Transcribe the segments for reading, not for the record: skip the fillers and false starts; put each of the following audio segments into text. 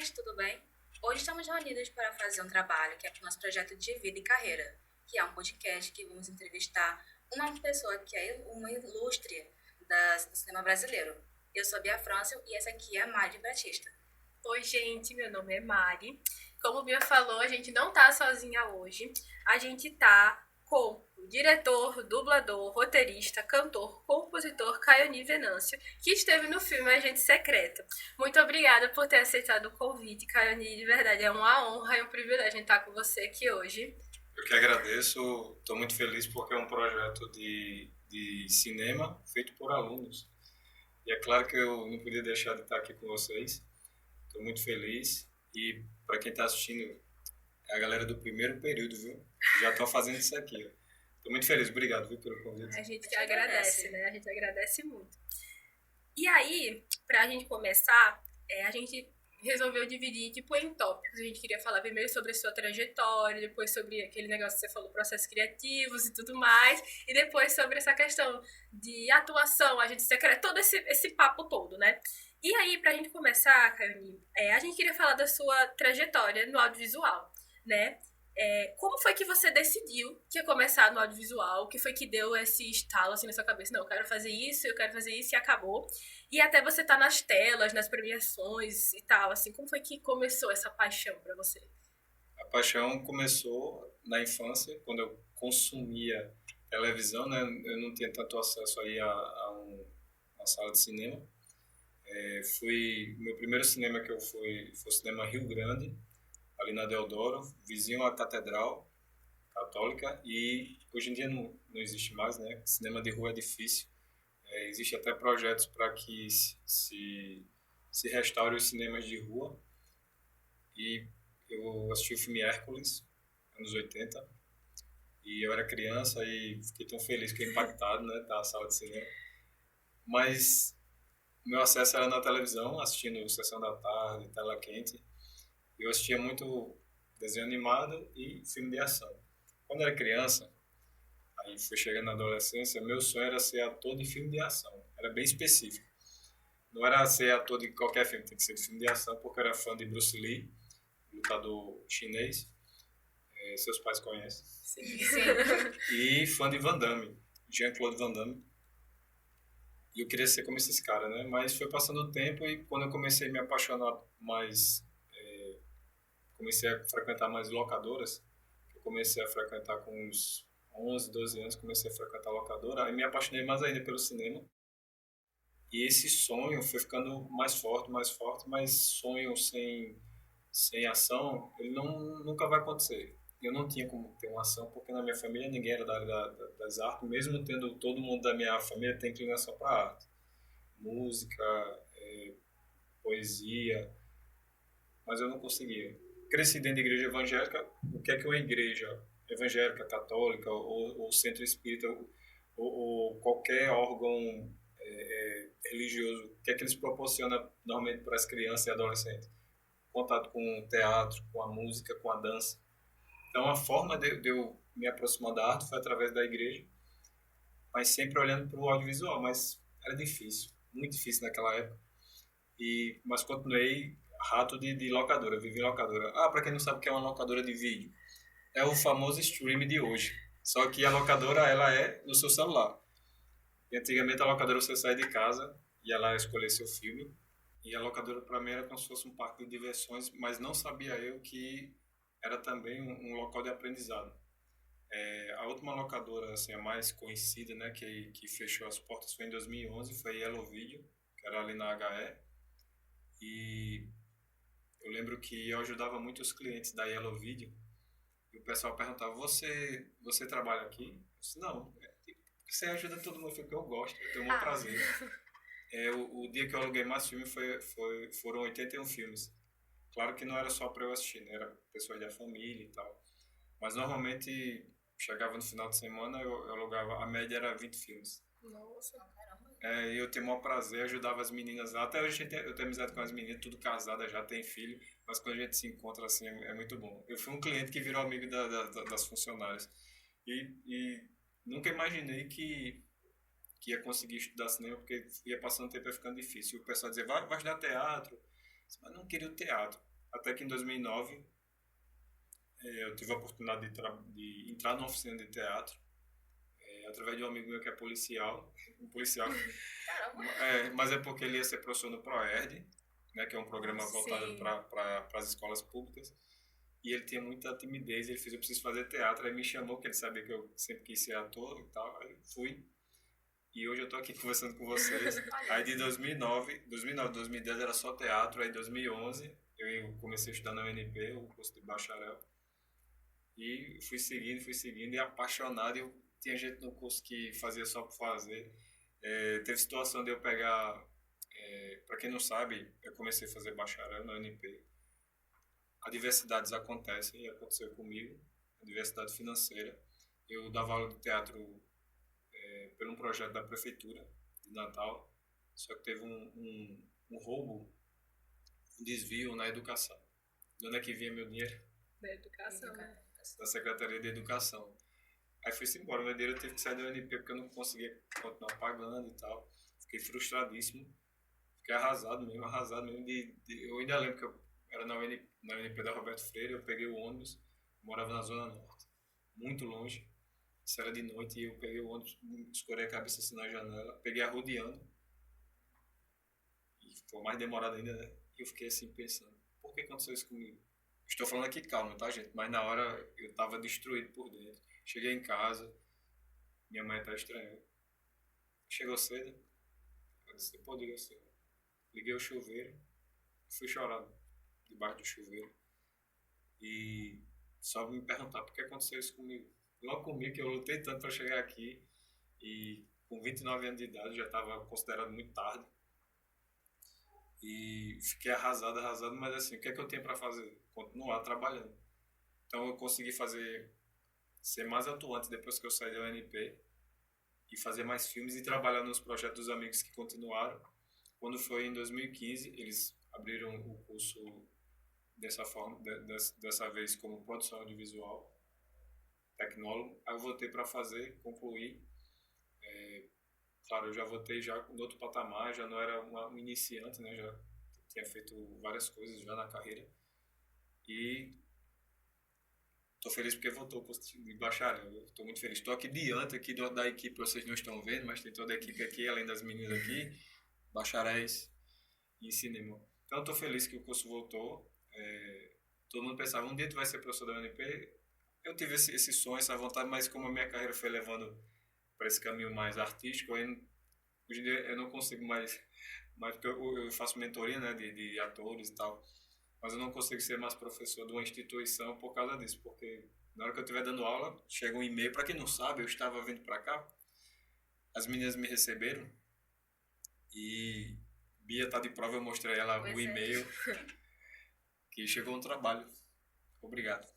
gente, tudo bem? Hoje estamos reunidos para fazer um trabalho que é para o nosso projeto de vida e carreira, que é um podcast que vamos entrevistar uma pessoa que é uma ilustre do cinema brasileiro. Eu sou a Bia França e essa aqui é a Madi Batista. Oi, gente, meu nome é Mari. Como a Bia falou, a gente não tá sozinha hoje. A gente tá com o diretor, dublador, roteirista, cantor, compositor Caioni Venâncio, que esteve no filme Agente Secreto. Muito obrigada por ter aceitado o convite, Caioni. De verdade, é uma honra e um privilégio estar com você aqui hoje. Eu que agradeço, estou muito feliz porque é um projeto de cinema feito por alunos. E é claro que eu não podia deixar de estar aqui com vocês. Estou muito feliz e para quem está assistindo, é a galera do primeiro período, viu? Já estão fazendo isso aqui. Estou muito feliz, obrigado, viu, pelo convite. A gente que agradece, né? A gente agradece muito. E aí, pra gente começar, a gente resolveu dividir tipo em tópicos. A gente queria falar primeiro sobre a sua trajetória, depois sobre aquele negócio que você falou, processos criativos e tudo mais, e depois sobre essa questão de atuação, agente secreto, todo esse papo todo, né? E aí, pra gente começar, Caioni, a gente queria falar da sua trajetória no audiovisual, né? Como foi que você decidiu que ia começar no audiovisual? O que foi que deu esse estalo assim na sua cabeça? Não, eu quero fazer isso, eu quero fazer isso e acabou. E até você tá nas telas, nas premiações e tal, assim, como foi que começou essa paixão pra você? A paixão começou na infância, quando eu consumia televisão, né? Eu não tinha tanto acesso aí uma sala de cinema. Meu primeiro cinema que eu fui foi o Cinema Rio Grande, ali na Deodoro, vizinho à Catedral Católica, e hoje em dia não existe mais, né? Cinema de rua é difícil. Existe até projetos para que se restaure os cinemas de rua. E eu assisti o filme Hércules, anos 80, e eu era criança e fiquei tão feliz, fiquei impactado, né, da sala de cinema. Mas o meu acesso era na televisão, assistindo Sessão da Tarde, Tela Quente. Eu assistia muito desenho animado e filme de ação. Quando eu era criança, aí foi chegando na adolescência, meu sonho era ser ator de filme de ação. Era bem específico. Não era ser ator de qualquer filme, tem que ser de filme de ação, porque eu era fã de Bruce Lee, lutador chinês. Seus pais conhecem. Sim. E fã de Van Damme, Jean-Claude Van Damme. E eu queria ser como esses caras, né? Mas foi passando o tempo e quando eu comecei a me apaixonar mais, comecei a frequentar mais locadoras. Eu comecei a frequentar com uns 11, 12 anos, comecei a frequentar locadora. Aí me apaixonei mais ainda pelo cinema. E esse sonho foi ficando mais forte, mas sonho sem ação, ele nunca vai acontecer. Eu não tinha como ter uma ação, porque na minha família ninguém era da área das artes, mesmo tendo todo mundo da minha família tem inclinação para arte. Música, poesia, mas eu não conseguia. Cresci dentro da igreja evangélica. O que é uma igreja evangélica, católica ou centro espírita ou qualquer órgão religioso, o que é que eles proporcionam normalmente para as crianças e adolescentes? Contato com o teatro, com a música, com a dança. Então a forma de eu me aproximar da arte foi através da igreja, mas sempre olhando para o audiovisual, mas era difícil, muito difícil naquela época. Mas continuei rato de locadora, vivi em locadora. Para quem não sabe o que é uma locadora de vídeo, é o famoso stream de hoje. Só que a locadora, ela é no seu celular. E antigamente a locadora você saía de casa, ia lá escolher seu filme, e a locadora para mim era como se fosse um parque de diversões, mas não sabia eu que era também um local de aprendizado. A última locadora, assim, a mais conhecida, né, que fechou as portas foi em 2011, foi a Yellow Video, que era ali na HE. E eu lembro que eu ajudava muito os clientes da Yellow Video, e o pessoal perguntava, você trabalha aqui? Eu disse, não, você ajuda todo mundo, porque eu gosto, eu tenho muito prazer. O dia que eu aluguei mais filme foram 81 filmes. Claro que não era só para eu assistir, né? Era pessoas da família e tal. Mas normalmente chegava no final de semana, eu alugava, a média era 20 filmes. Nossa, caramba. E eu tenho o maior prazer, ajudava as meninas lá. Até hoje eu tenho amizade com as meninas, tudo casada, já tem filho. Mas quando a gente se encontra assim, é muito bom. Eu fui um cliente que virou amigo das funcionárias. E nunca imaginei que ia conseguir estudar cinema, porque ia passando o tempo e ia ficando difícil. E o pessoal dizia, vai estudar teatro. Mas não queria o teatro. Até que em 2009 eu tive a oportunidade de entrar numa oficina de teatro, através de um amigo meu que é policial, um policial, Caramba. mas é porque ele ia ser professor no ProERD, né, que é um programa voltado Sim. para as escolas públicas, e ele tinha muita timidez, ele fez, eu preciso fazer teatro, aí me chamou, porque ele sabia que eu sempre quis ser ator e tal, aí fui, e hoje eu tô aqui conversando com vocês. Aí de 2010 era só teatro, aí em 2011 eu comecei a estudar na UNP, o curso de bacharel, e fui seguindo, e apaixonado. Eu tinha gente no curso que fazia só por fazer. Teve situação de eu pegar, para quem não sabe, eu comecei a fazer bacharel na UNP. Adversidades acontecem, e aconteceu comigo, adversidade financeira. Eu dava aula de teatro por um projeto da prefeitura de Natal, só que teve um roubo, um desvio na educação. De onde é que vinha meu dinheiro? Da educação, né? Da Secretaria de Educação. Aí fui-se embora, meu dinheiro eu tive que sair da UNP porque eu não conseguia continuar pagando e tal. Fiquei frustradíssimo, fiquei arrasado mesmo. Eu ainda lembro que eu era na UNP da Roberto Freire, eu peguei o ônibus, morava na Zona Norte, muito longe. Isso era de noite e eu peguei o ônibus, escorei a cabeça assim na janela, peguei arrodeando, e foi mais demorado ainda, né? E eu fiquei assim pensando, por que aconteceu isso comigo? Estou falando aqui calma, tá, gente? Mas na hora eu tava destruído por dentro. Cheguei em casa, minha mãe tá estranha. Chegou cedo? Eu disse, pô, diga assim. Liguei o chuveiro, fui chorando debaixo do chuveiro. E só me perguntar por que aconteceu isso comigo. Logo comigo, que eu lutei tanto para chegar aqui, e com 29 anos de idade já estava considerado muito tarde. E fiquei arrasado, mas assim, o que é que eu tenho para fazer? Continuar trabalhando. Então eu consegui ser mais atuante depois que eu saí da UNP e fazer mais filmes e trabalhar nos projetos dos amigos que continuaram. Quando foi em 2015, eles abriram o curso dessa forma, dessa vez como produção audiovisual, tecnólogo. Aí eu voltei para fazer, concluir. Claro, eu já voltei já no outro patamar, já não era um iniciante, né? Já tinha feito várias coisas já na carreira. E estou feliz porque voltou o curso de bacharel. Estou muito feliz. Estou aqui diante aqui da equipe, vocês não estão vendo, mas tem toda a equipe aqui, além das meninas aqui, bacharéis em cinema. Então estou feliz que o curso voltou. Todo mundo pensava, um dia tu vai ser professor da UNP. Eu tive esse sonho, essa vontade, mas como a minha carreira foi levando para esse caminho mais artístico, hoje em dia eu não consigo mais porque eu faço mentoria, né, de atores e tal, mas eu não consigo ser mais professor de uma instituição por causa disso, porque na hora que eu estiver dando aula, chega um e-mail, para quem não sabe, eu estava vindo para cá, as meninas me receberam e Bia tá de prova, eu mostrei ela Pois o é. e-mail que chegou um trabalho. Obrigado.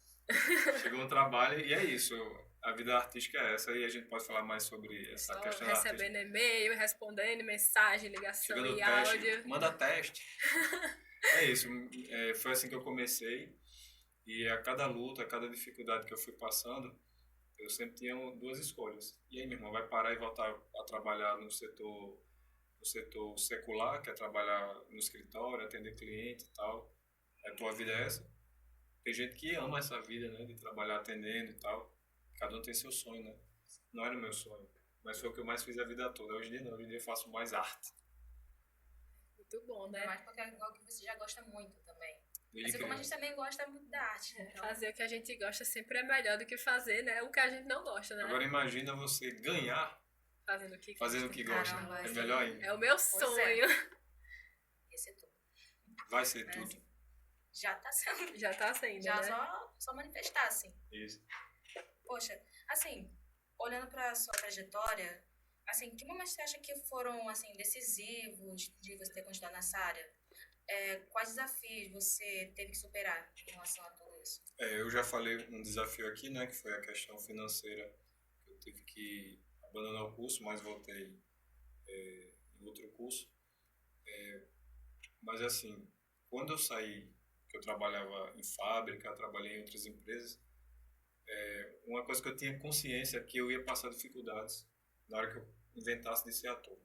Chegou um trabalho e é isso. A vida artística é essa e a gente pode falar mais sobre essa Só questão da artística. recebendo e-mail, respondendo mensagem, ligação Chegando e o teste, áudio. manda teste. É isso. Foi assim que eu comecei e a cada luta, a cada dificuldade que eu fui passando, eu sempre tinha duas escolhas. E aí, meu irmão, vai parar e voltar a trabalhar no setor secular, que é trabalhar no escritório, atender cliente e tal. A tua vida é essa? Tem gente que ama essa vida, né, de trabalhar atendendo e tal. Cada um tem seu sonho, né? Não era o meu sonho, mas foi o que eu mais fiz a vida toda. Hoje em dia não, hoje em dia eu faço mais arte. Muito bom, Ainda né? mais porque é algo que você já gosta muito também. Desde Assim como a gente criança. também gosta muito da arte. Então, Fazer o que a gente gosta sempre é melhor do que fazer, né? O que a gente não gosta, né? Agora imagina você ganhar Fazendo o que fazendo o gosta. que gosta. Caramba, É assim, melhor ainda. É o meu Pois sonho. esse é tudo. Vai ser Mas, tudo. assim, já tá sendo. Já tá sendo, Já né? só manifestar, assim. Isso. Poxa, assim, olhando pra sua trajetória, assim, que momentos você acha que foram, assim, decisivos de você ter continuado nessa área? Quais desafios você teve que superar em relação a tudo isso? Eu já falei um desafio aqui, né, que foi a questão financeira, que eu tive que abandonar o curso, mas voltei em outro curso. Mas assim, quando eu saí, que eu trabalhava em fábrica, trabalhei em outras empresas, uma coisa que eu tinha consciência é que eu ia passar dificuldades na hora que eu inventasse de ser ator.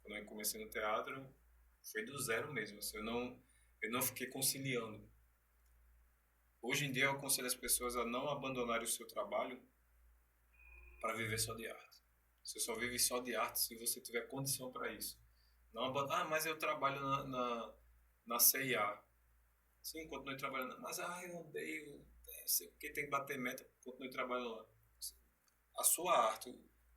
Quando eu comecei no teatro, foi do zero mesmo. Assim, Eu não fiquei conciliando. Hoje em dia eu aconselho as pessoas a não abandonarem o seu trabalho para viver só de arte. Você só vive só de arte se você tiver condição para isso. Não mas eu trabalho na CIA. Sim, continue trabalhando. Mas eu odeio, sei porque tem que bater meta, continue trabalhando lá. A sua arte,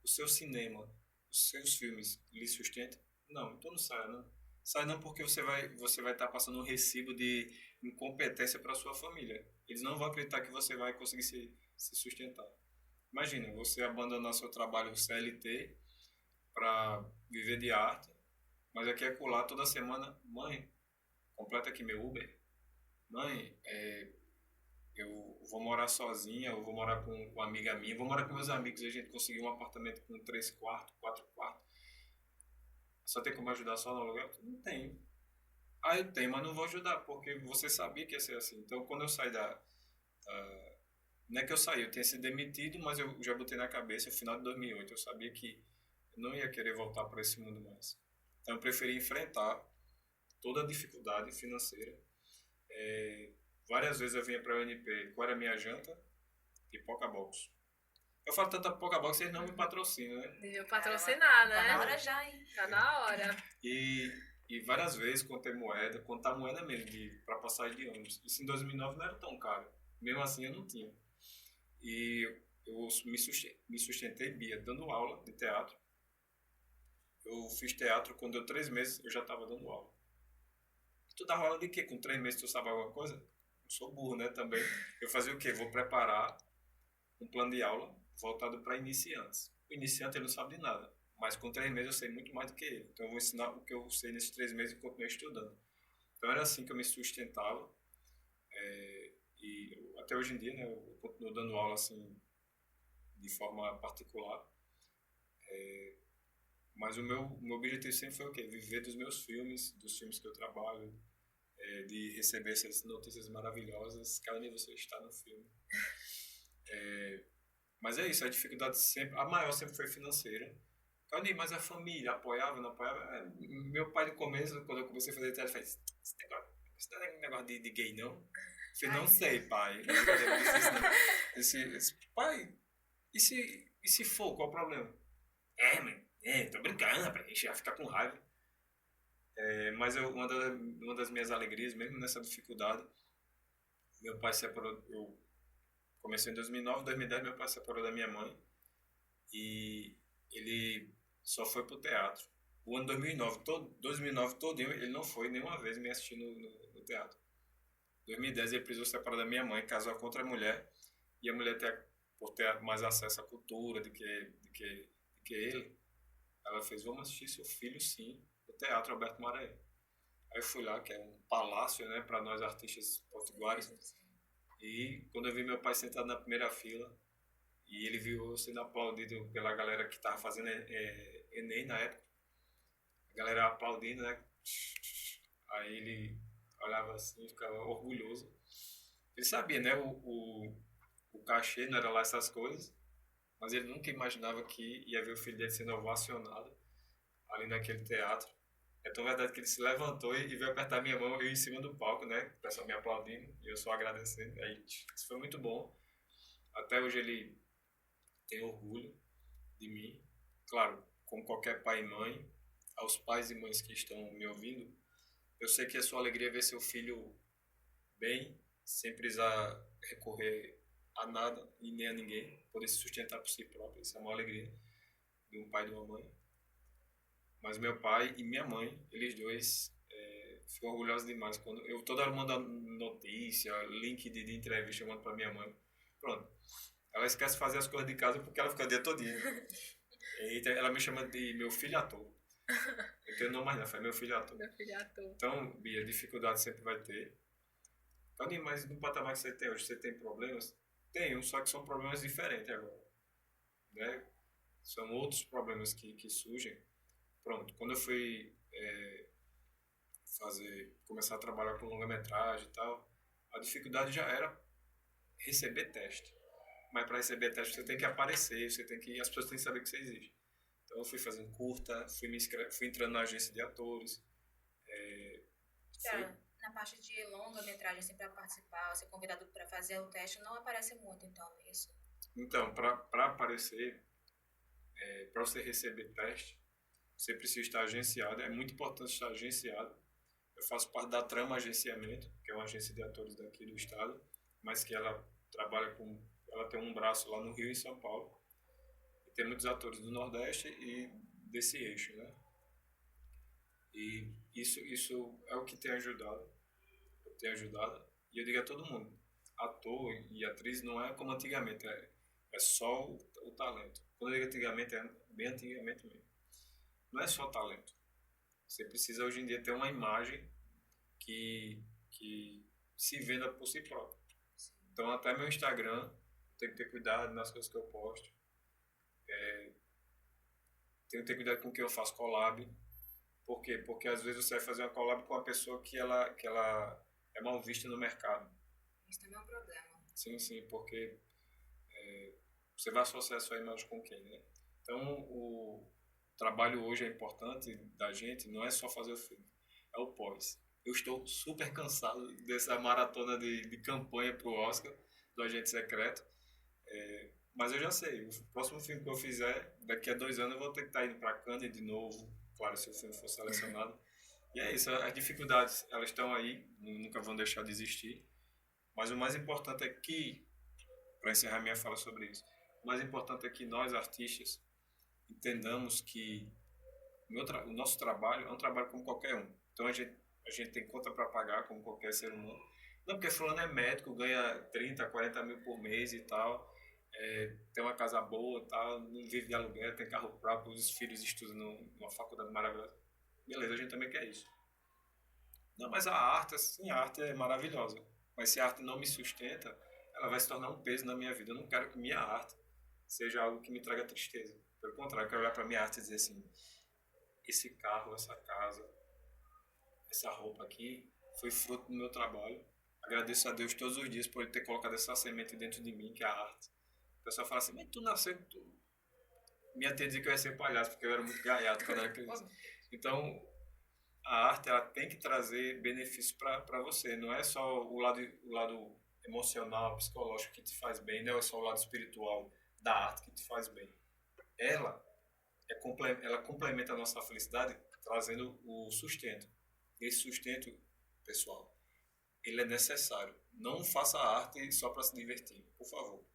o seu cinema, os seus filmes lhe sustentam? Não, então não saia não. Sai não porque você vai estar passando um recibo de incompetência para sua família. Eles não vão acreditar que você vai conseguir se sustentar. Imagina, você abandonar seu trabalho CLT para viver de arte, mas aqui é colar toda semana, mãe, completa aqui meu Uber. Mãe, eu vou morar sozinha, eu vou morar com uma amiga minha, vou morar com meus amigos e a gente conseguiu um apartamento com 3 quartos, 4 quartos. Só tem como ajudar só no aluguel? Não tem. Eu tenho, mas não vou ajudar, porque você sabia que ia ser assim. Então, quando eu saí não é que eu saí, eu tinha sido demitido, mas eu já botei na cabeça, no final de 2008, eu sabia que eu não ia querer voltar para esse mundo mais. Então, eu preferi enfrentar toda a dificuldade financeira. Várias vezes eu vinha para a UNP, qual era a minha janta? Pipoca box. Eu falo tanta pipoca box, vocês não me patrocinam, né? Devia patrocinar, né? Tá na hora já, hein? Tá na hora. E várias vezes contei moeda, contar moeda mesmo para passagem de ônibus. Isso em 2009 não era tão caro. Mesmo assim eu não tinha. E eu me sustentei, Bia, dando aula de teatro. Eu fiz teatro quando deu 3 meses, eu já estava dando aula. Tu dava aula de quê? Com 3 meses tu sabe alguma coisa? Eu sou burro, né, também. Eu fazia o quê? Vou preparar um plano de aula voltado para iniciantes. O iniciante ele não sabe de nada, mas com 3 meses eu sei muito mais do que ele. Então eu vou ensinar o que eu sei nesses 3 meses e continuar estudando. Então era assim que eu me sustentava. Até hoje em dia, né, eu continuo dando aula assim de forma particular. Mas o meu objetivo sempre foi o quê? Viver dos meus filmes, dos filmes que eu trabalho, de receber essas notícias maravilhosas. Cada você está no filme. Mas é isso, a dificuldade sempre, a maior sempre foi financeira. Claudio, mas a família apoiava, não apoiava? Meu pai no começo, quando eu comecei a fazer teatro, fez, isso não é um negócio de gay, não? Eu falei, não sei, pai. Eu disse, pai, e se for, qual o problema? Mãe, tô brincando, rapaz, a gente vai ficar com raiva. Mas uma das minhas alegrias, mesmo nessa dificuldade, meu pai separou, eu comecei em 2009, 2010 meu pai separou da minha mãe e ele só foi pro teatro. O ano 2009 todinho, ele não foi nenhuma vez me assistir no teatro. Em 2010 ele precisou separar da minha mãe, casou com outra mulher e a mulher por ter mais acesso à cultura do que ele, ela fez, vamos assistir seu filho sim, no Teatro Alberto Maranhão. Aí eu fui lá, que é um palácio, né, para nós artistas potiguares. E quando eu vi meu pai sentado na primeira fila, e ele viu eu sendo aplaudido pela galera que estava fazendo Enem na época, a galera aplaudindo, né? Aí ele olhava assim, ficava orgulhoso. Ele sabia, né? O cachê não era lá essas coisas, mas ele nunca imaginava que ia ver o filho dele sendo ovacionado ali naquele teatro. É tão verdade que ele se levantou e veio apertar minha mão, eu em cima do palco, né? O pessoal me aplaudindo e eu só agradecendo. Aí, isso foi muito bom. Até hoje ele tem orgulho de mim. Claro, como qualquer pai e mãe, aos pais e mães que estão me ouvindo, eu sei que a sua alegria é ver seu filho bem, sem precisar recorrer a nada e nem a ninguém, poder se sustentar por si próprio. Isso é uma alegria de um pai e de uma mãe. Mas meu pai e minha mãe, eles dois, ficam orgulhosos demais. Quando eu toda hora mando notícia, link de entrevista, eu mando pra minha mãe. Pronto. Ela esquece de fazer as coisas de casa porque ela fica o dia todinho. E ela me chama de meu filho ator. Eu tenho nome mais não, foi meu filho ator. Meu filho ator. Então, Bia, dificuldade sempre vai ter. Claudinho, mas no patamar que você tem hoje, você tem problemas? Tenho, só que são problemas diferentes agora. Né? São outros problemas que surgem. Pronto, quando eu fui começar a trabalhar com longa-metragem e tal, a dificuldade já era receber teste. Mas para receber teste você tem que aparecer, as pessoas têm que saber que você existe. Então eu fui fazendo curta, fui entrando na agência de atores. Na na parte de longa-metragem, assim, para participar, ser convidado para fazer o teste, não aparece muito, então, é isso. Então, para aparecer, para você receber teste, você precisa estar agenciado. É muito importante estar agenciado. Eu faço parte da Trama Agenciamento, que é uma agência de atores daqui do estado, mas que ela trabalha com... Ela tem um braço lá no Rio e em São Paulo. E tem muitos atores do Nordeste e desse eixo, né? E isso é o que tem ajudado. Tem ajudado. E eu digo a todo mundo, ator e atriz não é como antigamente, é só o talento. Quando eu digo antigamente, é bem antigamente mesmo. Não é só talento. Você precisa hoje em dia ter uma imagem que se venda por si próprio. Então até meu Instagram, tenho que ter cuidado nas coisas que eu posto. Tenho que ter cuidado com o que eu faço collab. Por quê? Porque às vezes você vai fazer uma collab com uma pessoa que ela é mal vista no mercado. Isso também é um problema. Sim, sim, porque você vai associar a sua imagem com quem, né? Então, o trabalho hoje é importante da gente, não é só fazer o filme, é o pós. Eu estou super cansado dessa maratona de campanha pro Oscar, do Agente Secreto, mas eu já sei, o próximo filme que eu fizer, daqui a 2 anos eu vou ter que estar indo para Cannes de novo, claro, se o filme for selecionado. E é isso, as dificuldades, elas estão aí, nunca vão deixar de existir, mas o mais importante é que, para encerrar minha fala sobre isso, o mais importante é que nós, artistas, entendamos que o nosso trabalho é um trabalho como qualquer um. Então a gente tem conta para pagar como qualquer ser humano. Não porque fulano é médico, ganha 30, 40 mil por mês e tal, tem uma casa boa e tal, não vive de aluguel, tem carro próprio, os filhos estudam numa faculdade maravilhosa. Beleza, a gente também quer isso. Não, mas a arte, assim, a arte é maravilhosa. Mas se a arte não me sustenta, ela vai se tornar um peso na minha vida. Eu não quero que minha arte seja algo que me traga tristeza. Pelo contrário, eu quero olhar para minha arte e dizer assim, esse carro, essa casa, essa roupa aqui foi fruto do meu trabalho. Agradeço a Deus todos os dias por ele ter colocado essa semente dentro de mim, que é a arte. O pessoal fala assim, mas tu nasceu... Minha tia dizia que eu ia ser palhaço, porque eu era muito gaiato quando era criança. Então, a arte ela tem que trazer benefícios para você. Não é só o lado emocional, psicológico que te faz bem, não é só o lado espiritual da arte que te faz bem. Ela, ela complementa a nossa felicidade trazendo o sustento. Esse sustento, pessoal, ele é necessário. Não faça arte só para se divertir, por favor.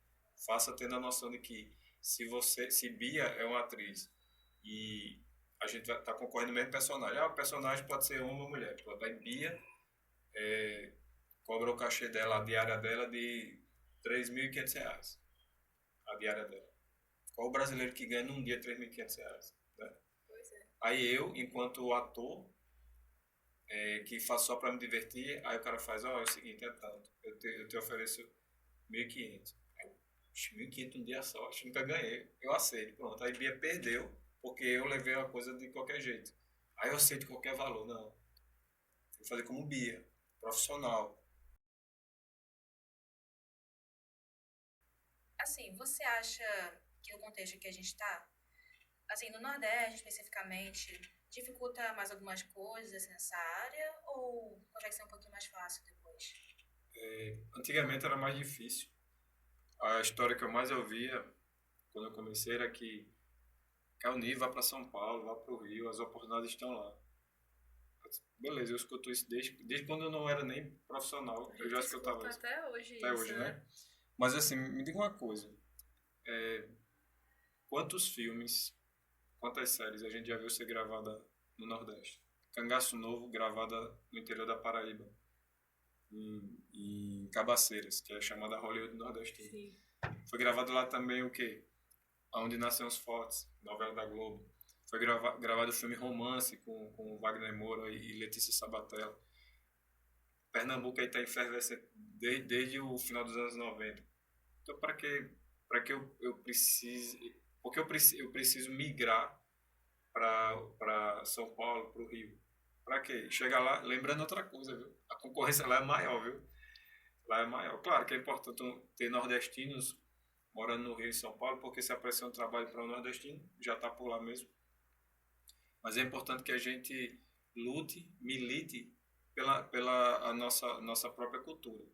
Faça tendo a noção de que se Bia é uma atriz e a gente vai estar concorrendo no mesmo personagem. O personagem pode ser homem ou mulher. Aí Bia cobra o cachê dela, a diária dela, de R$ 3.500. A diária dela. Qual o brasileiro que ganha num dia R$ 3.500? Né? Pois é. Aí eu, enquanto ator, que faço só para me divertir, aí o cara faz, é o seguinte, é tanto. Eu te ofereço 1.500. 1.500 um dia só, acho que nunca ganhei. Eu aceito, pronto. Aí Bia perdeu, porque eu levei a coisa de qualquer jeito. Aí eu aceito qualquer valor, não. Vou fazer como Bia, profissional. Assim, você acha que no contexto que a gente está, assim, no Nordeste especificamente, dificulta mais algumas coisas assim, nessa área ou consegue ser um pouquinho mais fácil depois? Antigamente era mais difícil. A história que eu mais ouvia quando eu comecei era que Cauni vá para São Paulo, vá para o Rio, as oportunidades estão lá. Beleza, eu escuto isso desde quando eu não era nem profissional, eu já escutava isso. Até hoje Até isso, hoje, né? Mas assim, me diga uma coisa. Quantos filmes, quantas séries a gente já viu ser gravada no Nordeste? Cangaço Novo, gravada no interior da Paraíba, em Cabaceiras, que é chamada Hollywood Nordestina. Sim. Foi gravado lá também o quê? Onde Nascem os Fortes, novela da Globo. Foi gravado o filme Romance com Wagner Moura e Letícia Sabatella. Pernambuco aí está em efervescente desde o final dos anos 90. Então, para que eu precise... Porque eu preciso migrar para São Paulo, para o Rio. Para quê? Chegar lá, lembrando outra coisa, viu? A concorrência lá é maior, viu? Lá é maior. Claro que é importante ter nordestinos morando no Rio e São Paulo, porque se aparecer um trabalho para um nordestino, já está por lá mesmo. Mas é importante que a gente lute, milite pela nossa própria cultura.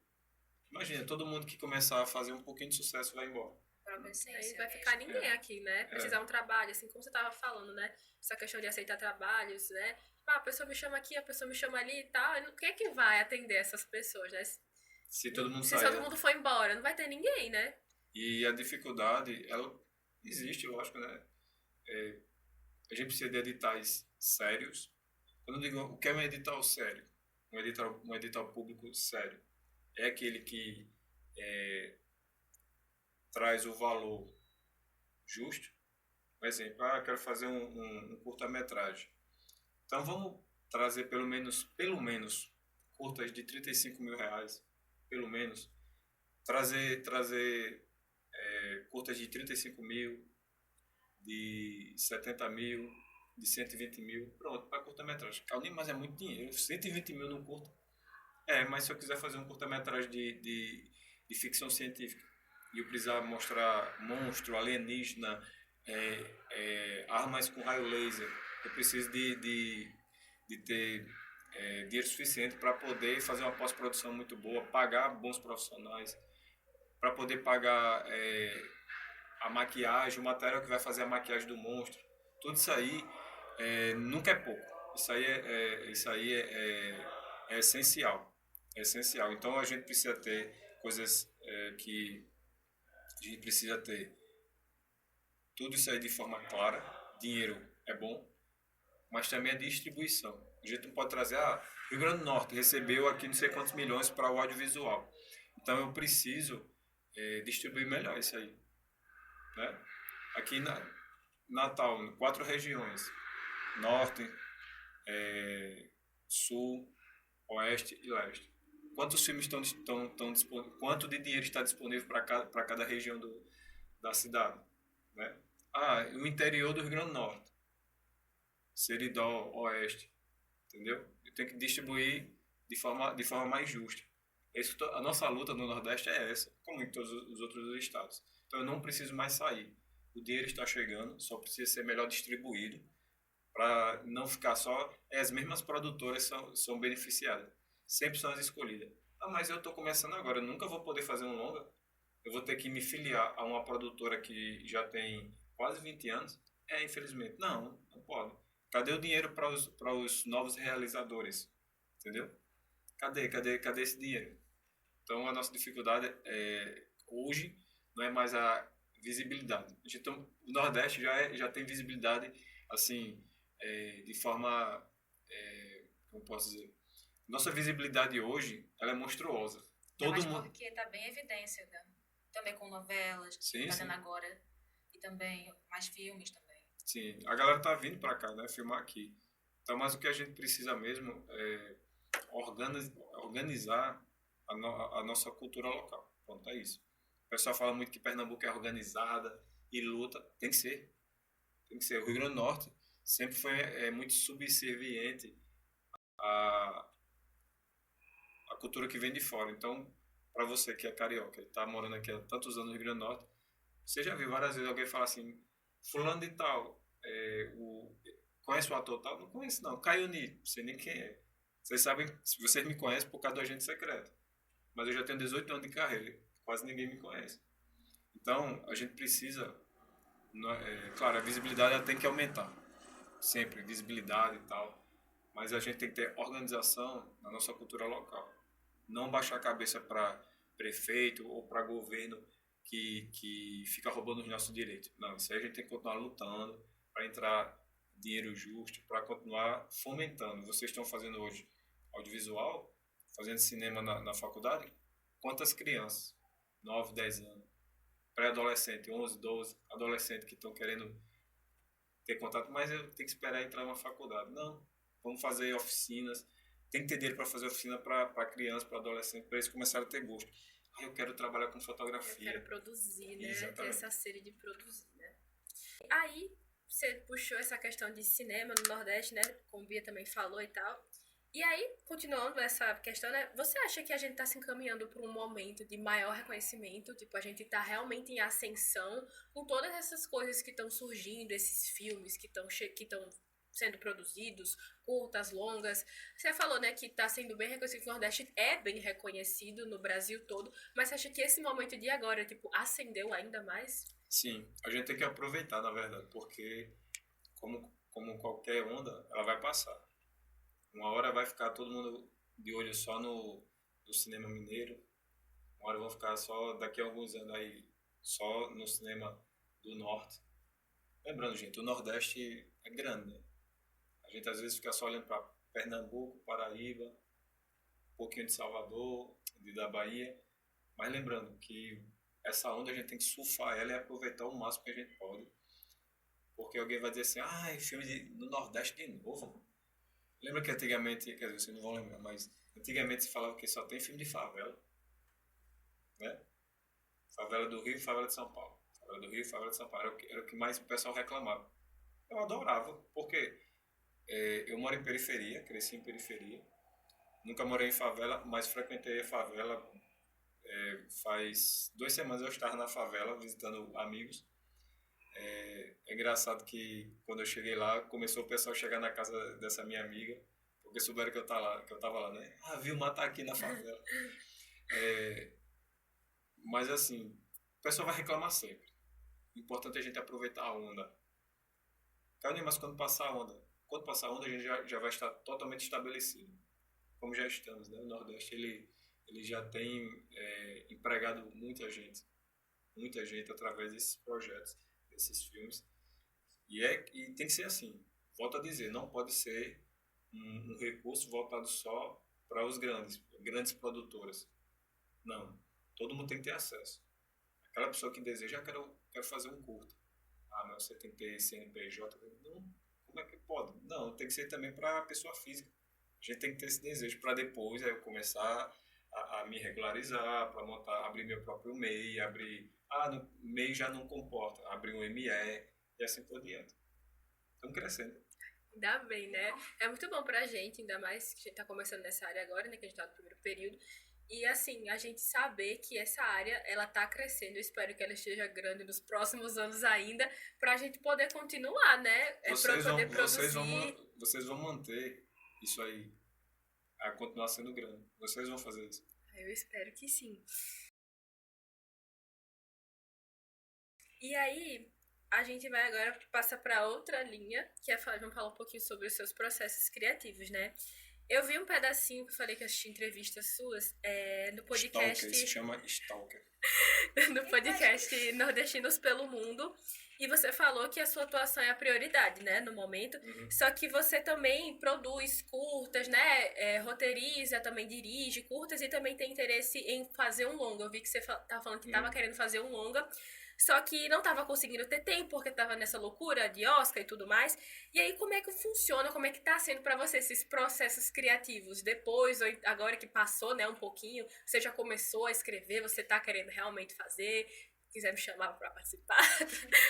Imagina, todo mundo que começar a fazer um pouquinho de sucesso vai embora. Própria Aí essência vai ficar mesmo. ninguém aqui, né? Precisar um trabalho, assim como você tava falando, né? Essa questão de aceitar trabalhos, né? Ah, a pessoa me chama aqui, a pessoa me chama ali e tal. E quem é que vai atender essas pessoas, né? Se todo mundo Se sair. todo mundo for embora, não vai ter ninguém, né? E a dificuldade, ela existe, lógico, né? A gente precisa de editais sérios. Quando eu digo o que é um edital sério, um edital público sério, é aquele que traz o valor justo. Por exemplo, quero fazer um curta-metragem. Então vamos trazer pelo menos curtas de R$ 35.000, pelo menos. Trazer curtas de 35 mil, de 70 mil, de 120 mil, pronto, para curta-metragem. Mas é muito dinheiro, 120 mil num curta. Mas se eu quiser fazer um curta-metragem de ficção científica e eu precisar mostrar monstro, alienígena, armas com raio laser, eu preciso de ter dinheiro suficiente para poder fazer uma pós-produção muito boa, pagar bons profissionais, para poder pagar a maquiagem, o material que vai fazer a maquiagem do monstro. Tudo isso aí nunca é pouco. Isso aí é essencial. É essencial. Então a gente precisa ter coisas que a gente precisa ter tudo isso aí de forma clara. Dinheiro é bom, mas também a distribuição. A gente não pode trazer, Rio Grande do Norte recebeu aqui não sei quantos milhões para o audiovisual. Então eu preciso distribuir melhor isso aí. Né? Aqui na Natal, 4 regiões: Norte, Sul, Oeste e Leste. Quantos filmes estão disponíveis? Quanto de dinheiro está disponível para cada região da cidade? Né? O interior do Rio Grande do Norte, Seridó, Oeste, entendeu? Eu tenho que distribuir de forma mais justa. A nossa luta no Nordeste é essa, como em todos os outros estados. Então eu não preciso mais sair. O dinheiro está chegando, só precisa ser melhor distribuído para não ficar só. As mesmas produtoras são beneficiadas, sempre são as escolhidas. Mas eu estou começando agora, eu nunca vou poder fazer um longa. Eu vou ter que me filiar a uma produtora que já tem quase 20 anos? Infelizmente. Não pode. Cadê o dinheiro para os novos realizadores? Entendeu? Cadê esse dinheiro? Então a nossa dificuldade hoje não é mais a visibilidade. Então, o Nordeste já tem visibilidade assim de forma, como posso dizer, nossa visibilidade hoje ela é monstruosa. Mas Mundo. porque está bem em evidência, né? Também com novelas, Sim, tá sim. dando agora, e também mais filmes também. Sim, a galera tá vindo para cá, né, filmar aqui. Então, mas o que a gente precisa mesmo é organizar a nossa cultura local. Pronto, é isso. O pessoal fala muito que Pernambuco é organizada e luta. Tem que ser. Tem que ser. O Rio Grande do Norte sempre foi muito subserviente à, à cultura que vem de fora. Então, para você que é carioca e está morando aqui há tantos anos no Rio Grande do Norte, você já viu várias vezes alguém falar assim, fulano de tal, conhece o ator tal? Não conheço não. Caiuni, não sei nem quem é. Vocês sabem, se vocês me conhecem por causa do Agente Secreto. Mas eu já tenho 18 anos de carreira, quase ninguém me conhece. Então, a gente precisa, claro, a visibilidade ela tem que aumentar, sempre, visibilidade e tal, mas a gente tem que ter organização na nossa cultura local. Não baixar a cabeça para prefeito ou para governo que fica roubando os nossos direitos. Não, isso aí a gente tem que continuar lutando para entrar dinheiro justo, para continuar fomentando. Vocês estão fazendo hoje audiovisual, fazendo cinema na faculdade? Quantas crianças? 9, 10 anos. Pré-adolescente, 11, 12, adolescente que estão querendo ter contato, mas eu tenho que esperar entrar na faculdade. Não, vamos fazer oficinas. Tem que ter dinheiro para fazer oficina para criança, para adolescente, para eles começarem a ter gosto. Eu quero trabalhar com fotografia. Eu quero produzir, né? Exatamente. Ter essa sede de produzir, né? Aí, você puxou essa questão de cinema no Nordeste, né? Como o Bia também falou e tal. E aí, continuando essa questão, né? Você acha que a gente tá se encaminhando para um momento de maior reconhecimento? Tipo, a gente tá realmente em ascensão com todas essas coisas que estão surgindo, esses filmes que estão sendo produzidos, curtas, longas. Você falou, né, que está sendo bem reconhecido, que o Nordeste é bem reconhecido no Brasil todo, mas você acha que esse momento de agora, tipo, acendeu ainda mais? Sim, a gente tem que aproveitar, na verdade, porque como qualquer onda, ela vai passar. Uma hora vai ficar todo mundo de olho só no cinema mineiro, uma hora vão ficar só daqui a alguns anos aí só no cinema do norte. Lembrando, gente, o Nordeste é grande, né? A gente às vezes fica só olhando para Pernambuco, Paraíba, um pouquinho de Salvador, da Bahia, mas lembrando que essa onda a gente tem que surfar ela e aproveitar o máximo que a gente pode, porque alguém vai dizer assim, ah, filme no Nordeste de novo. Lembra que antigamente, quer dizer, vocês não vão lembrar, mas antigamente se falava que só tem filme de favela, né? Favela do Rio e favela de São Paulo. Favela do Rio e favela de São Paulo era o que mais o pessoal reclamava. Eu adorava, porque eu moro em periferia, cresci em periferia, nunca morei em favela, mas frequentei a favela. Faz 2 semanas eu estava na favela visitando amigos. É engraçado que quando eu cheguei lá, começou o pessoal a chegar na casa dessa minha amiga, porque souberam que eu tava lá, né? Ah, viu, matar aqui na favela. Mas assim, o pessoal vai reclamar sempre. O importante é a gente aproveitar a onda. Cara, mas quando passar a onda, a gente já vai estar totalmente estabelecido. Como já estamos, né? O Nordeste, ele já tem empregado muita gente através desses projetos, desses filmes. E tem que ser assim. Volto a dizer, não pode ser um recurso voltado só para os grandes produtoras. Não. Todo mundo tem que ter acesso. Aquela pessoa que deseja, quero fazer um curta. Ah, mas você tem que ter CNPJ. Não, como é que pode? Não, tem que ser também para a pessoa física. A gente tem que ter esse desejo para depois eu começar a me regularizar, para montar, abrir meu próprio MEI, abrir... Ah, no MEI já não comporta, abrir um ME e assim por diante. Estamos crescendo. Ainda bem, né? É muito bom pra gente, ainda mais que a gente tá começando nessa área agora, né? Que a gente tá no primeiro período. E assim, a gente saber que essa área, ela tá crescendo. Eu espero que ela esteja grande nos próximos anos ainda, pra gente poder continuar, né? Pra poder produzir. Vocês vão manter isso aí a continuar sendo grande. Vocês vão fazer isso. Eu espero que sim. E aí, a gente vai agora passar para outra linha, que é vamos falar um pouquinho sobre os seus processos criativos, né? Eu vi um pedacinho que eu falei que eu assisti entrevistas suas no podcast. Stalker, se chama Stalker. No podcast Nordestinos pelo Mundo. E você falou que a sua atuação é a prioridade, né, no momento. Uhum. Só que você também produz curtas, né, roteiriza, também dirige curtas e também tem interesse em fazer um longa. Eu vi que você tava falando que estava querendo fazer um longa, só que não estava conseguindo ter tempo porque estava nessa loucura de Oscar e tudo mais. E aí, como é que funciona, como é que tá sendo para você esses processos criativos? Depois, ou agora que passou, né, um pouquinho, você já começou a escrever, você tá querendo realmente fazer? Quiser me chamar pra participar,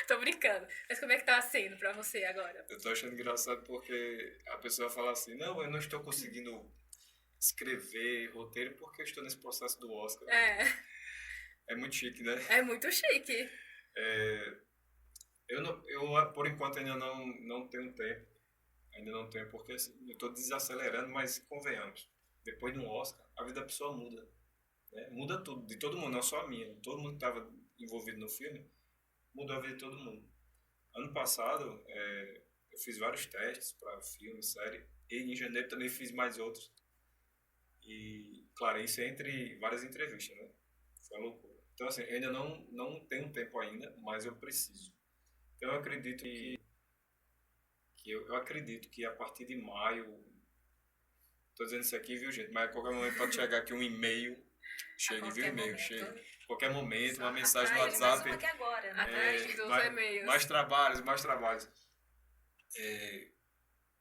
tô brincando. Mas como é que tá sendo pra você agora? Eu tô achando engraçado porque a pessoa fala assim, não, eu não estou conseguindo escrever roteiro porque eu estou nesse processo do Oscar. É muito chique, né? É muito chique. Eu por enquanto, ainda não tenho tempo. Ainda não tenho, porque assim, eu estou desacelerando, mas convenhamos. Depois de um Oscar, a vida da pessoa muda. Né? Muda tudo, de todo mundo, não só a minha. Todo mundo que estava envolvido no filme, mudou a vida de todo mundo. Ano passado, eu fiz vários testes para filme, série, e em janeiro também fiz mais outros. E, claro, isso é entre várias entrevistas, né? Foi uma loucura. Então, assim, eu ainda não tenho tempo ainda, mas eu preciso. Então, eu acredito eu acredito que a partir de maio, tô dizendo isso aqui, viu, gente? Mas a qualquer momento pode chegar aqui um e-mail. Chega, viu, e-mail? Chega. Qualquer momento, uma mensagem no WhatsApp. Mas agora, né? Atrás dos e-mails. Mais trabalhos.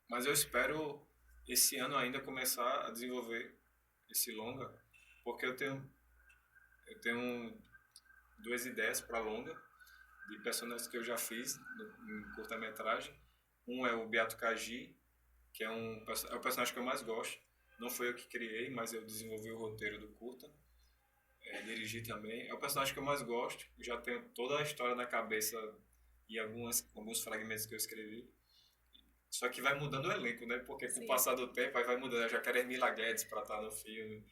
Mas eu espero esse ano ainda começar a desenvolver esse longa, porque eu tenho 2 ideias para longa, de personagens que eu já fiz em curta-metragem. Um é o Beato Kaji, que é o personagem que eu mais gosto. Não foi eu que criei, mas eu desenvolvi o roteiro do curta. Dirigi também. É o personagem que eu mais gosto. Eu já tenho toda a história na cabeça e alguns fragmentos que eu escrevi. Só que vai mudando o elenco, né? Porque com o Sim. passar do tempo, aí vai mudando. Eu já quero Hermila Guedes pra estar no filme.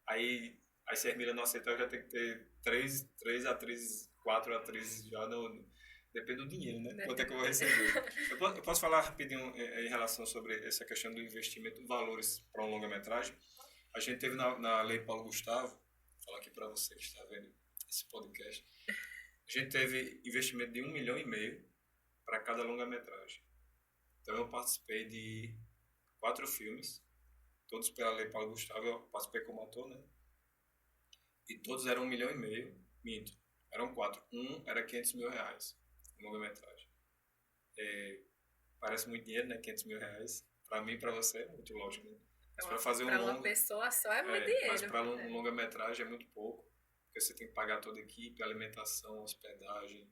Aí se a Hermila não aceitar, eu já tenho que ter três atrizes, 4 atrizes já no... Depende do dinheiro, né? Quanto é que eu vou receber. Eu posso falar rapidinho em relação sobre essa questão do investimento, valores para um longa-metragem. A gente teve na Lei Paulo Gustavo, vou falar aqui para você que está vendo esse podcast, a gente teve investimento de 1,5 milhão para cada longa-metragem. Então eu participei de 4 filmes, todos pela Lei Paulo Gustavo, eu participei como ator, né? E todos eram 1,5 milhão, minto, eram 4. Um era R$ 500 mil, longa-metragem. Parece muito dinheiro, né? R$ 500 mil. Para mim e para você é muito, lógico, né? Mas para fazer Pra uma longa, pessoa só é muito dinheiro. mas para um longa-metragem é muito pouco, porque você tem que pagar toda a equipe, alimentação, hospedagem,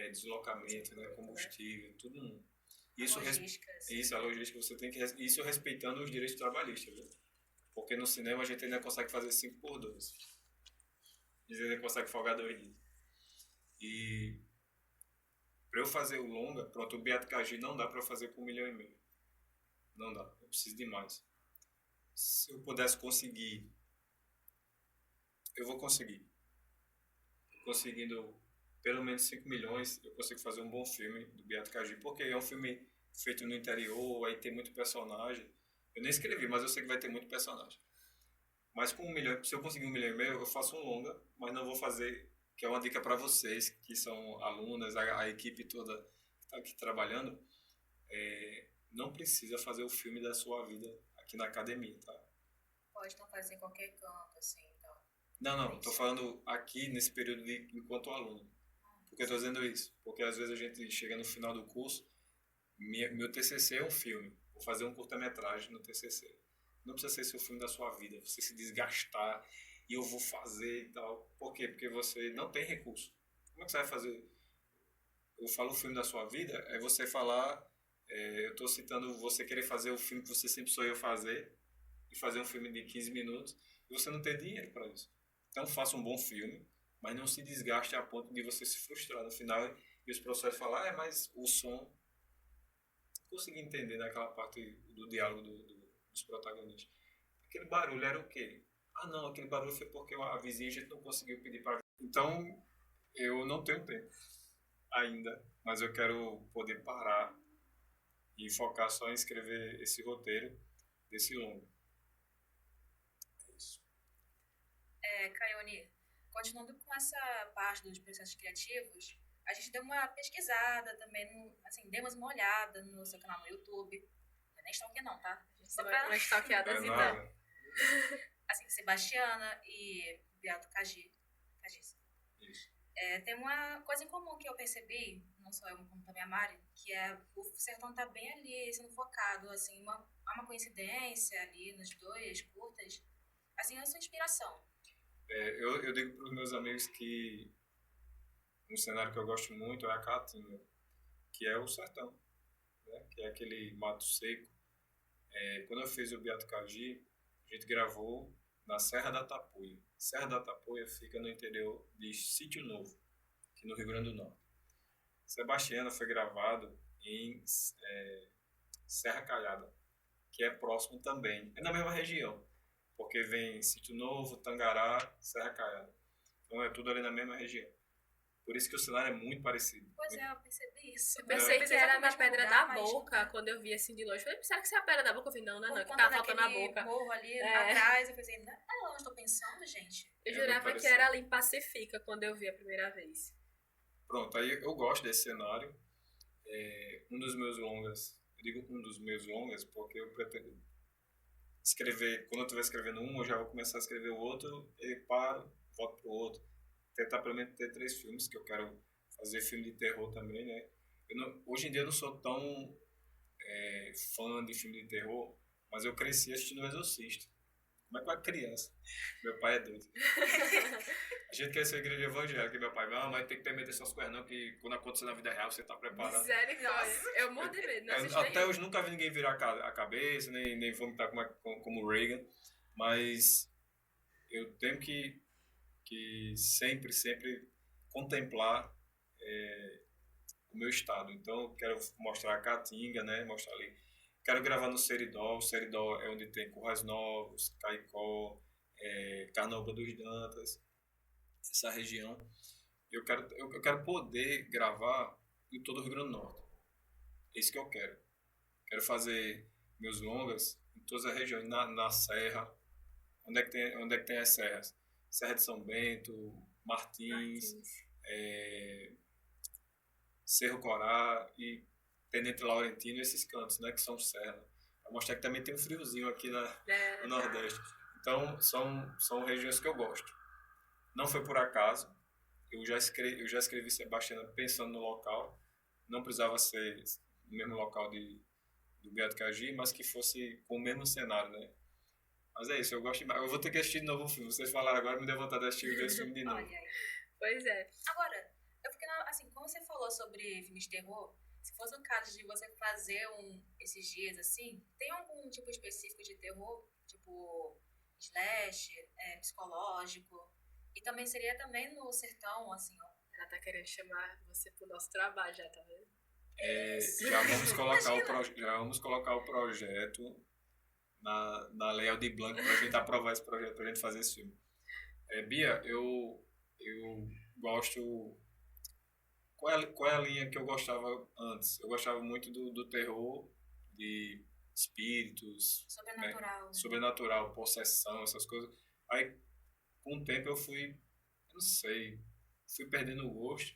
deslocamento, né? Combustível, tudo. Isso, a logística, você tem que... Isso respeitando os direitos trabalhistas, viu? Porque no cinema a gente ainda consegue fazer 5x2. A gente ainda consegue folgar 2 dias. E para eu fazer o longa, pronto, o Beato Cagi não dá para fazer com 1,5 milhão. Não dá, eu preciso de mais. Se eu pudesse conseguir, eu vou conseguir. Conseguindo pelo menos 5 milhões, eu consigo fazer um bom filme do Beato Cagi, porque é um filme feito no interior, aí tem muito personagem. Eu nem escrevi, mas eu sei que vai ter muito personagem. Mas com 1 milhão, se eu conseguir 1,5 milhão, eu faço um longa, mas não vou fazer, que é uma dica para vocês, que são alunas, a equipe toda que está aqui trabalhando, não precisa fazer o filme da sua vida aqui na academia, tá? Pode não fazer em qualquer canto, assim, então. Não, estou falando aqui nesse período enquanto aluno. Por que eu estou dizendo isso? Porque às vezes a gente chega no final do curso, meu TCC é um filme, vou fazer um curta-metragem no TCC. Não precisa ser esse o filme da sua vida, você se desgastar e eu vou fazer e tal. Por quê? Porque você não tem recurso. Como é que você vai fazer? Eu falo o filme da sua vida, é você falar, eu estou citando você querer fazer o filme que você sempre sonhou fazer, e fazer um filme de 15 minutos, e você não ter dinheiro para isso. Então faça um bom filme, mas não se desgaste a ponto de você se frustrar no final e os professores falar, mas o som... Consegui entender naquela parte do diálogo dos protagonistas. Aquele barulho era o quê? Ah, não, aquele barulho foi porque a vizinha a gente não conseguiu pedir para... Então, eu não tenho tempo ainda, mas eu quero poder parar e focar só em escrever esse roteiro desse longo. É isso. Caione, continuando com essa parte dos processos criativos, a gente deu uma pesquisada também, assim, demos uma olhada no seu canal no YouTube. Não é nem stalker não, tá? Só pra... Uma stalkeadazinha. Assim, Sebastiana e Beato Cagi. Isso. Tem uma coisa em comum que eu percebi, não só eu, como também a Mari, que é o Sertão tá bem ali, sendo focado, assim, há uma coincidência ali nos dois curtas. Assim, a sua inspiração. Eu digo para os meus amigos que um cenário que eu gosto muito é a Caatinga, que é o sertão, né? Que é aquele mato seco. Quando eu fiz o Beato Cagi, a gente gravou na Serra da Tapuia. Serra da Tapuia fica no interior de Sítio Novo, aqui no Rio Grande do Norte. Sebastiana foi gravado em Serra Calhada, que é próximo também, é na mesma região, porque vem Sítio Novo, Tangará, Serra Calhada. Então é tudo ali na mesma região. Por isso que o cenário é muito parecido. Pois eu percebi isso. Eu pensei que era na Pedra da Boca, quando eu vi assim de longe. Eu falei, será que isso é a Pedra da Boca? Eu falei, não, que tá faltando a boca. Morro ali atrás, eu pensei, não é onde eu tô pensando, gente. Eu jurava que era ali em Pacifica, quando eu vi a primeira vez. Pronto, aí eu gosto desse cenário. Um dos meus longas, eu digo um dos meus longas, porque eu pretendo escrever, quando eu estiver escrevendo um, eu já vou começar a escrever o outro, e paro, volto pro outro. Tentar pelo menos ter 3 filmes, que eu quero fazer filme de terror também, né? Hoje em dia eu não sou tão fã de filme de terror, mas eu cresci assistindo O Exorcista. Como é que uma criança? Meu pai é doido. A gente quer ser igreja evangélica, e meu pai, não, mas tem que ter medo dessas coisas não, que quando acontecer na vida real você tá preparado. Misericórdia. Eu morro de medo, não até hoje nunca vi ninguém virar a cabeça, nem vomitar como o Reagan, mas eu tenho que sempre contemplar o meu estado. Então, eu quero mostrar a Caatinga, né? Mostrar ali. Quero gravar no Seridó. O Seridó é onde tem Currais Novos, Caicó, Carnaúba dos Dantas, essa região. Eu quero poder gravar em todo o Rio Grande do Norte. É isso que eu quero. Quero fazer meus longas em todas as regiões, na Serra. Onde é que tem as serras? Serra de São Bento, Martins, Cerro Corá e Tenente Laurentino, esses cantos, né, que são serra. Para mostrar que também tem um friozinho aqui no Nordeste. Então, são regiões que eu gosto. Não foi por acaso. Eu já escrevi Sebastiana pensando no local. Não precisava ser no mesmo local do Beato Cagi, mas que fosse com o mesmo cenário, né? Mas é isso, eu gosto demais. Eu vou ter que assistir de novo o filme. Vocês falaram agora, me deu vontade de assistir esse filme de novo. Olha aí. Pois é. Agora, eu fiquei, assim, como você falou sobre filmes de terror, se fosse o caso de você fazer esses dias, assim, tem algum tipo específico de terror? Tipo, slash, psicológico? E também seria também no sertão, assim, ó. Ela tá querendo chamar você pro nosso trabalho já, tá vendo? Já vamos colocar o projeto na Lei Aldir Blanc pra gente aprovar esse projeto, pra gente fazer esse filme. Bia, eu gosto... Qual é a linha que eu gostava antes? Eu gostava muito do terror, de espíritos, Sobrenatural. né? Sobrenatural, possessão, essas coisas. Aí, com o tempo, eu não sei, fui perdendo o gosto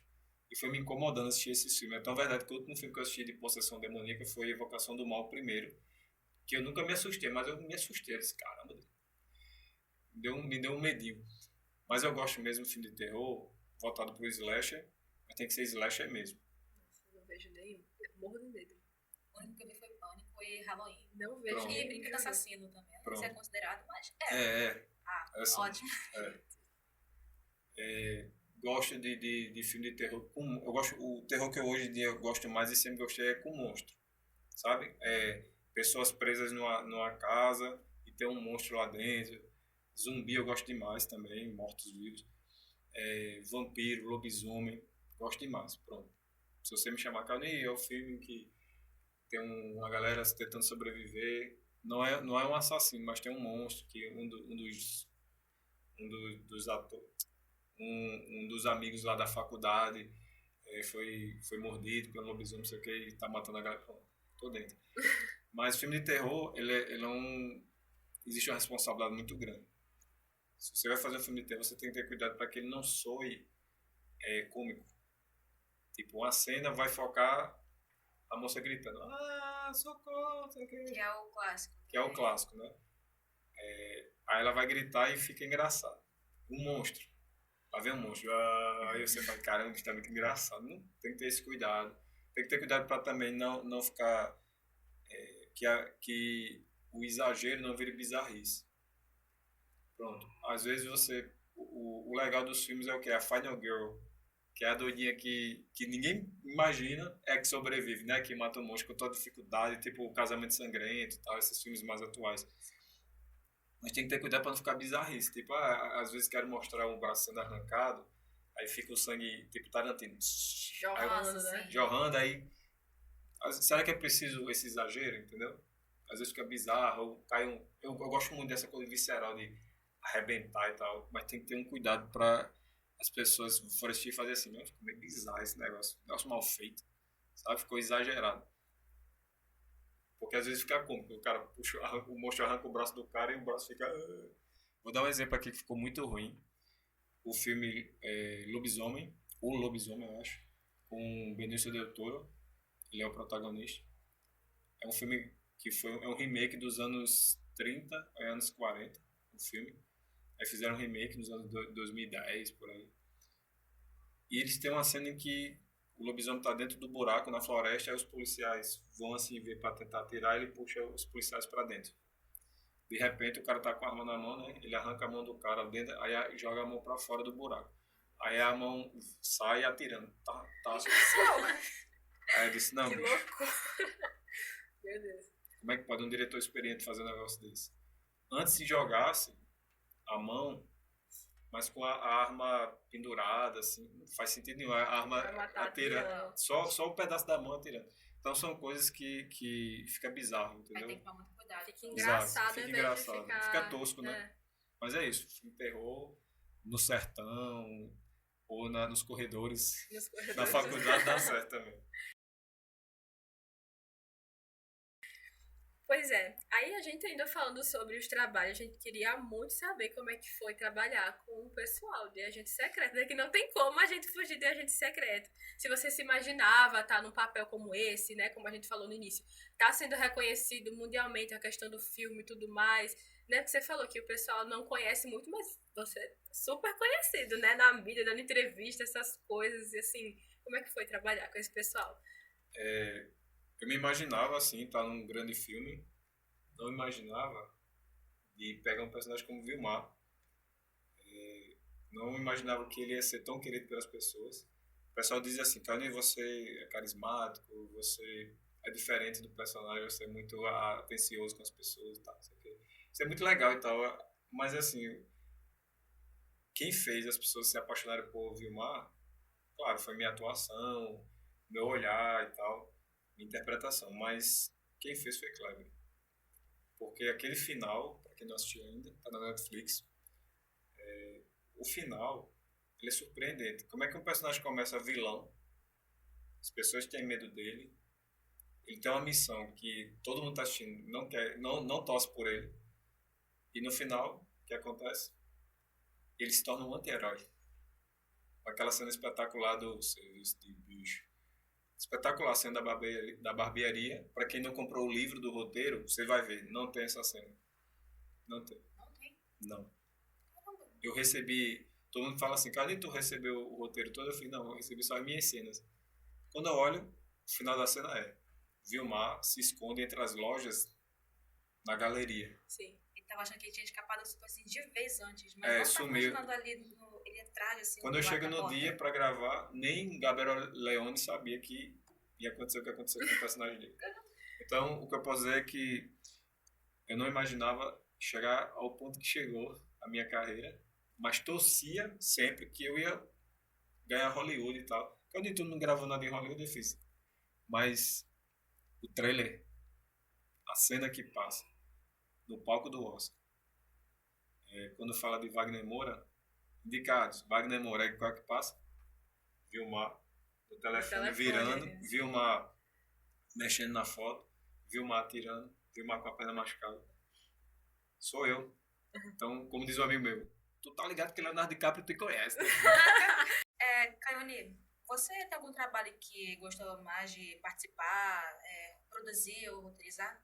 e foi me incomodando assistir esses filmes. É tão verdade que o último filme que eu assisti de possessão demoníaca foi Evocação do Mal, o primeiro, que eu nunca me assustei, mas eu me assustei. Eu disse, caramba, me deu um medinho. Mas eu gosto mesmo de filme de terror, voltado pro slasher, mas tem que ser slasher mesmo. Nossa, eu não vejo nenhum. Eu morro de medo. O único que eu vi foi Pânico e Halloween. Não vejo. Pronto. E Brinquedo Assassino também. Não sei se é considerado, mas Assim, ótimo. Gosto de filme de terror. O terror que eu hoje em dia eu gosto mais e sempre gostei é com monstro. Sabe? Pessoas presas numa casa e tem um monstro lá dentro. Zumbi eu gosto demais também, mortos-vivos. Vampiro, lobisomem, gosto demais. Pronto. Se você me chamar, Carne, é o filme que tem uma galera tentando sobreviver. Não é um assassino, mas tem um monstro que dos atores, um dos amigos lá da faculdade foi mordido pelo lobisomem, não sei o que, e tá matando a galera. Pronto, tô dentro. Mas o filme de terror, ele não... Existe uma responsabilidade muito grande. Se você vai fazer um filme de terror, você tem que ter cuidado para que ele não soe cômico. Tipo, uma cena vai focar a moça gritando, socorro, não sei o que. Que é o clássico. Que é o clássico, né? Aí ela vai gritar e fica engraçado. Um monstro. Lá vem um monstro. Aí você fala, caramba, isso tá muito engraçado. Não, tem que ter esse cuidado. Tem que ter cuidado para também não ficar... que o exagero não vire bizarrice. Pronto. Às vezes o legal dos filmes é o que? A Final Girl. Que é a doidinha que ninguém imagina que sobrevive, né? Que mata o monstro com toda dificuldade, tipo o Casamento Sangrento e tal, esses filmes mais atuais. Mas tem que ter cuidado para não ficar bizarrice. Tipo, às vezes quero mostrar um braço sendo arrancado, aí fica o sangue, tipo Tarantino. Jorrando, né? Jorrando, aí... Será que é preciso esse exagero, entendeu? Às vezes fica bizarro, ou cai um... Eu gosto muito dessa coisa visceral de arrebentar e tal, mas tem que ter um cuidado para as pessoas forem assistir e fazer assim, não, ficou meio bizarro esse negócio mal feito, sabe? Ficou exagerado. Porque às vezes fica cômico, o cara puxa, o monstro arranca o braço do cara e o braço fica... Vou dar um exemplo aqui que ficou muito ruim. O filme Lobisomem, O Lobisomem, eu acho, com Benicio del Toro, ele é o protagonista. É um filme que é um remake dos anos 30 anos 40, o filme. Aí fizeram um remake nos anos 2010, por aí. E eles têm uma cena em que o lobisomem está dentro do buraco na floresta, aí os policiais vão assim ver para tentar tirar, ele puxa os policiais para dentro. De repente o cara tá com a arma na mão, né? Ele arranca a mão do cara dentro, aí joga a mão para fora do buraco. Aí a mão sai atirando. Tá. Aí eu disse, não, que bicho. louco. Meu Deus. Como é que pode um diretor experiente fazer um negócio desse? Antes de jogasse a mão, mas com a arma pendurada, assim, não faz sentido nenhum. A arma Pra matar atirando, atirando. só o pedaço da mão atirando. Então são coisas que fica bizarro, Aí entendeu? tem que tomar muito cuidado. Fica Exato, engraçado fica ao invés de engraçado. ficar... Fica tosco, né? É. Mas é isso, filme terror no sertão ou nos corredores Nos da corredores. faculdade dá certo também. Pois é, aí a gente ainda falando sobre os trabalhos, a gente queria muito saber como é que foi trabalhar com o pessoal de agente secreto, né? Que não tem como a gente fugir de agente secreto. Se você se imaginava estar num papel como esse, né? Como a gente falou no início, tá sendo reconhecido mundialmente a questão do filme e tudo mais, né? Porque você falou que o pessoal não conhece muito, mas você é super conhecido, né? Na mídia, dando entrevista, essas coisas, e assim, como é que foi trabalhar com esse pessoal? Eu me imaginava, assim, estar num grande filme, não imaginava de pegar um personagem como Vilmar. Não imaginava que ele ia ser tão querido pelas pessoas. O pessoal dizia assim, Carlinhos, você é carismático, você é diferente do personagem, você é muito atencioso com as pessoas e tal, não sei o quê. Isso é muito legal e tal, mas assim, quem fez as pessoas se apaixonarem por Vilmar, claro, foi minha atuação, meu olhar e tal, minha interpretação, mas quem fez foi Kleber. Porque aquele final, para quem não assistiu ainda, tá na Netflix, o final, ele é surpreendente. Como é que um personagem começa vilão, as pessoas têm medo dele, ele tem uma missão que todo mundo tá assistindo, não quer, não torce por ele, e no final, o que acontece? Ele se torna um anti-herói. Aquela cena espetacular do serviço de bicho. Espetacular a cena da barbearia. Para quem não comprou o livro do roteiro, você vai ver, não tem essa cena. Não tem. Não tem. Não. Caramba. Eu recebi, todo mundo fala assim, cadê tu recebeu o roteiro todo? Eu falei, não, eu recebi só as minhas cenas. Quando eu olho, o final da cena é Vilmar se esconde entre as lojas na galeria. Sim. Ele tava achando que ele tinha escapado tipo assim, de vez antes, mas É, não tava sumiu. imaginando ali ele atrás, assim, Quando do eu lado chego da no porta. dia para gravar, nem Gabriel Leone sabia que ia acontecer o que aconteceu com o personagem dele. Então, o que eu posso dizer é que eu não imaginava chegar ao ponto que chegou a minha carreira, mas torcia sempre que eu ia ganhar Hollywood e tal. Quando eu não gravou nada em Hollywood, eu fiz. Mas o trailer, a cena que passa no palco do Oscar, quando fala de Wagner Moura, indicados, Wagner Moura, aí qual é que passa? Vilmar no telefone virando, né? Vilmar mexendo na foto, Vilmar tirando, Vilmar com a perna machucada. Sou eu. Então, como diz um amigo meu, tu tá ligado que Leonardo DiCaprio te conhece, né? Caione, você tem algum trabalho que gostou mais de participar, produzir ou roteirizar?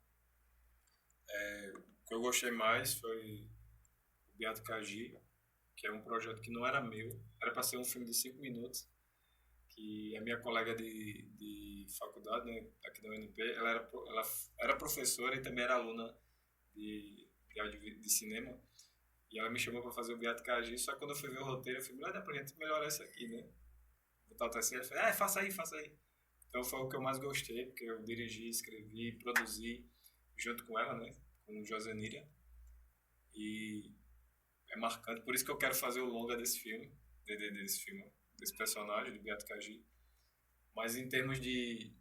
O que eu gostei mais foi o Beato Cagi, que é um projeto que não era meu, era para ser um filme de 5 minutos, que a minha colega de faculdade, né, aqui da UNP, ela era professora e também era aluna de cinema, e ela me chamou para fazer o Beato Cagi, só que quando eu fui ver o roteiro, eu falei, dá pra gente melhorar isso aqui, né? Botar o terceiro, ela falou, faça aí. Então foi o que eu mais gostei, porque eu dirigi, escrevi, produzi junto com ela, né, com Joseníria, e é marcante, por isso que eu quero fazer o longa desse filme, desse personagem, do Beato Cagi. Mas em termos de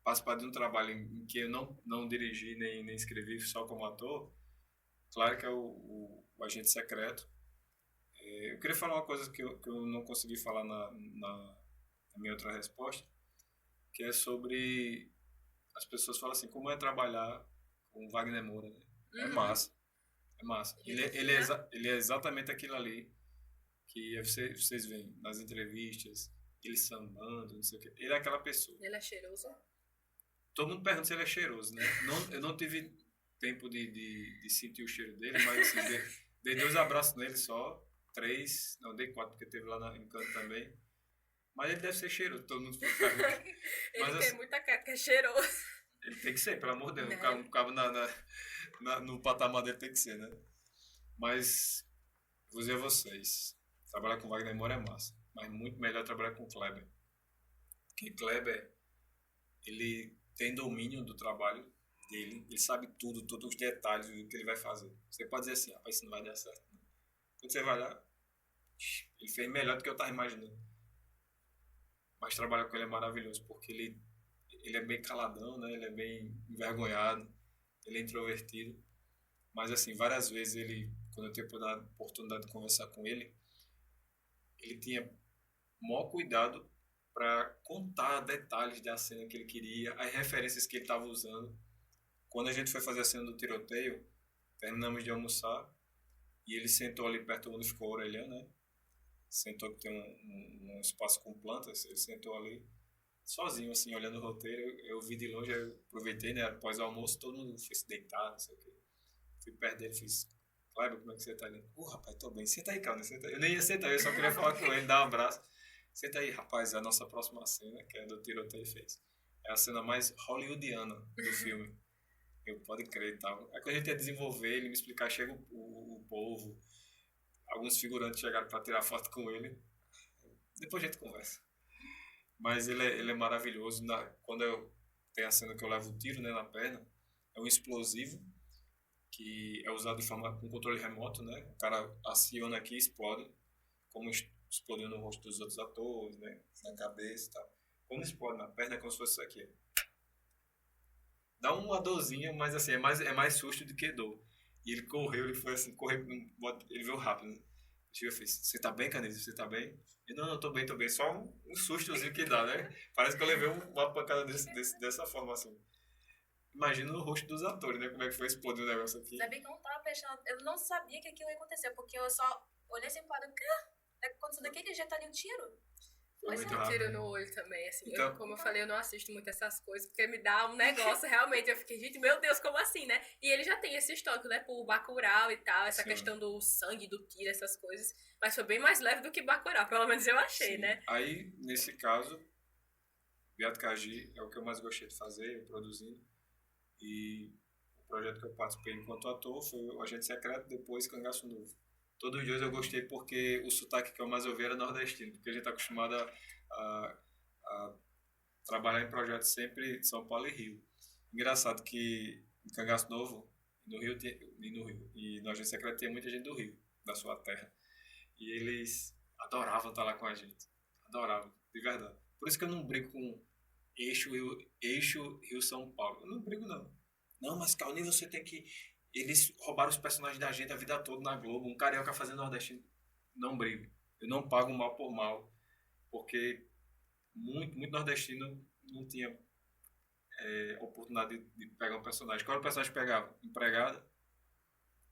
participar de um trabalho em que eu não dirigi nem escrevi só como ator, claro que é o Agente Secreto. Eu queria falar uma coisa que eu não consegui falar na minha outra resposta, que é sobre as pessoas falam assim, como é trabalhar com o Wagner Moura, né? É massa. É massa. Ele é exatamente aquilo ali que vocês veem nas entrevistas, ele sambando, não sei o quê. Ele é aquela pessoa. Ele é cheiroso? Todo mundo pergunta se ele é cheiroso, né? Eu não tive tempo de sentir o cheiro dele, mas assim, dei 2 abraços nele só, 3, não, dei 4 porque teve lá em Canto também. Mas ele deve ser cheiroso, todo mundo pergunta. Ele Mas, tem assim, muita cara que é cheiroso. ele tem que ser, pelo amor de Deus. Né? Um cabo no patamar dele tem que ser, né? Mas, vou dizer a vocês, trabalhar com Wagner Moura é massa, mas muito melhor trabalhar com Kleber. Porque Kleber, ele tem domínio do trabalho dele, ele sabe todos os detalhes do que ele vai fazer. Você pode dizer assim, rapaz, isso não vai dar certo. Não. Quando você vai lá, Ele fez melhor do que eu estava imaginando. Mas trabalhar com ele é maravilhoso, porque ele é bem caladão, né? Ele é bem envergonhado, ele é introvertido. Mas, assim, várias vezes quando eu tive a oportunidade de conversar com ele tinha maior cuidado para contar detalhes da cena que ele queria, as referências que ele estava usando. Quando a gente foi fazer a cena do tiroteio, terminamos de almoçar e ele sentou ali perto onde ficou a orelhã, né? Sentou que tem um espaço com plantas, ele sentou ali sozinho, assim, olhando o roteiro. Eu vi de longe, eu aproveitei, né? Após o almoço, todo mundo foi se deitar, não sei o quê. Fui perto dele, fiz: Kleber, como é que você tá ali? Rapaz, tô bem. Senta aí, cara, senta aí. Eu nem ia sentar, eu só queria falar com ele, dar um abraço. Senta aí, rapaz, é a nossa próxima cena, que é do tiroteio fez. É a cena mais hollywoodiana do filme. Eu pode crer e tal. Aí quando a gente ia desenvolver, ele me explicar, chega o povo, alguns figurantes chegaram para tirar foto com ele. Depois a gente conversa. Mas ele é maravilhoso. Quando tem a cena que eu levo o tiro, né, na perna, é um explosivo que é usado de forma com controle remoto, né? O cara aciona aqui e explode, como explodiu no rosto dos outros atores, né? Na cabeça e tal. Quando explode na perna é como se fosse isso aqui. Dá uma dorzinha, mas assim, é mais susto do que dor. E ele correu, ele foi assim, correu, ele veio rápido, né? Chegou e fez: você tá bem, Candice? Você tá bem? E não, tô bem, tô bem. Só um sustozinho que dá, né? Parece que eu levei uma pancada dessa forma, assim. Imagina no rosto dos atores, né? Como é que foi explodir o negócio aqui. Ainda bem que eu não tava prestando. Eu não sabia que aquilo ia acontecer, porque eu só olhei assim para o aconteceu daquele jeito ali um tiro. Foi Mas muito um tiro rápido. no olho também, assim. Então, Como eu falei, eu não assisto muito essas coisas, porque me dá um negócio, realmente. Eu fiquei, gente, meu Deus, como assim, né? E ele já tem esse histórico, né? Por Bacurau e tal, essa sim, questão do sangue, do tiro, essas coisas. Mas foi bem mais leve do que Bacurau, pelo menos eu achei, sim. né? Aí, nesse caso, Beato Cagi é o que eu mais gostei de fazer, eu produzindo. E o projeto que eu participei enquanto ator foi o Agente Secreto, depois Cangaço Novo. Todos os dois eu gostei porque o sotaque que eu mais ouvi era nordestino, porque a gente está acostumado a trabalhar em projetos sempre de São Paulo e Rio. Engraçado que em Cangaço Novo, e no Agente Secreto tinha muita gente do Rio, da sua terra. E eles adoravam estar lá com a gente. Adoravam, de verdade. Por isso que eu não brigo com eixo Rio-São Paulo. Eu não brigo, não. Não, mas Cauni, você tem que... Eles roubaram os personagens da gente a vida toda na Globo. Um carioca fazendo nordestino. Não brigo. Eu não pago mal por mal. Porque muito nordestino não tinha oportunidade de pegar um personagem. Qual era o personagem que pegava? Empregada,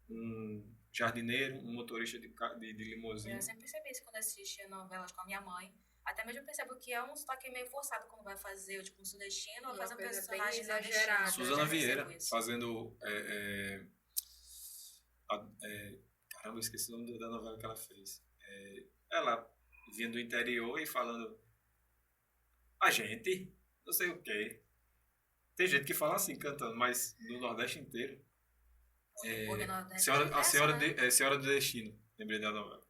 um jardineiro, um motorista de limusine. Eu sempre percebi isso quando assistia novelas com a minha mãe. Até mesmo eu percebo que é um sotaque meio forçado quando vai fazer, tipo, um sudestino ou Uma fazer um coisa bem personagem exagerada. nordestino. Suzana Eu já percebo Vieira isso. fazendo caramba, eu esqueci o nome da novela que ela fez. Ela vindo do interior e falando: a gente, não sei o quê. Tem gente que fala assim, cantando, mas no Nordeste inteiro. Porque Nordeste é A diverso, Senhora, né? Senhora do Destino, lembrei da novela.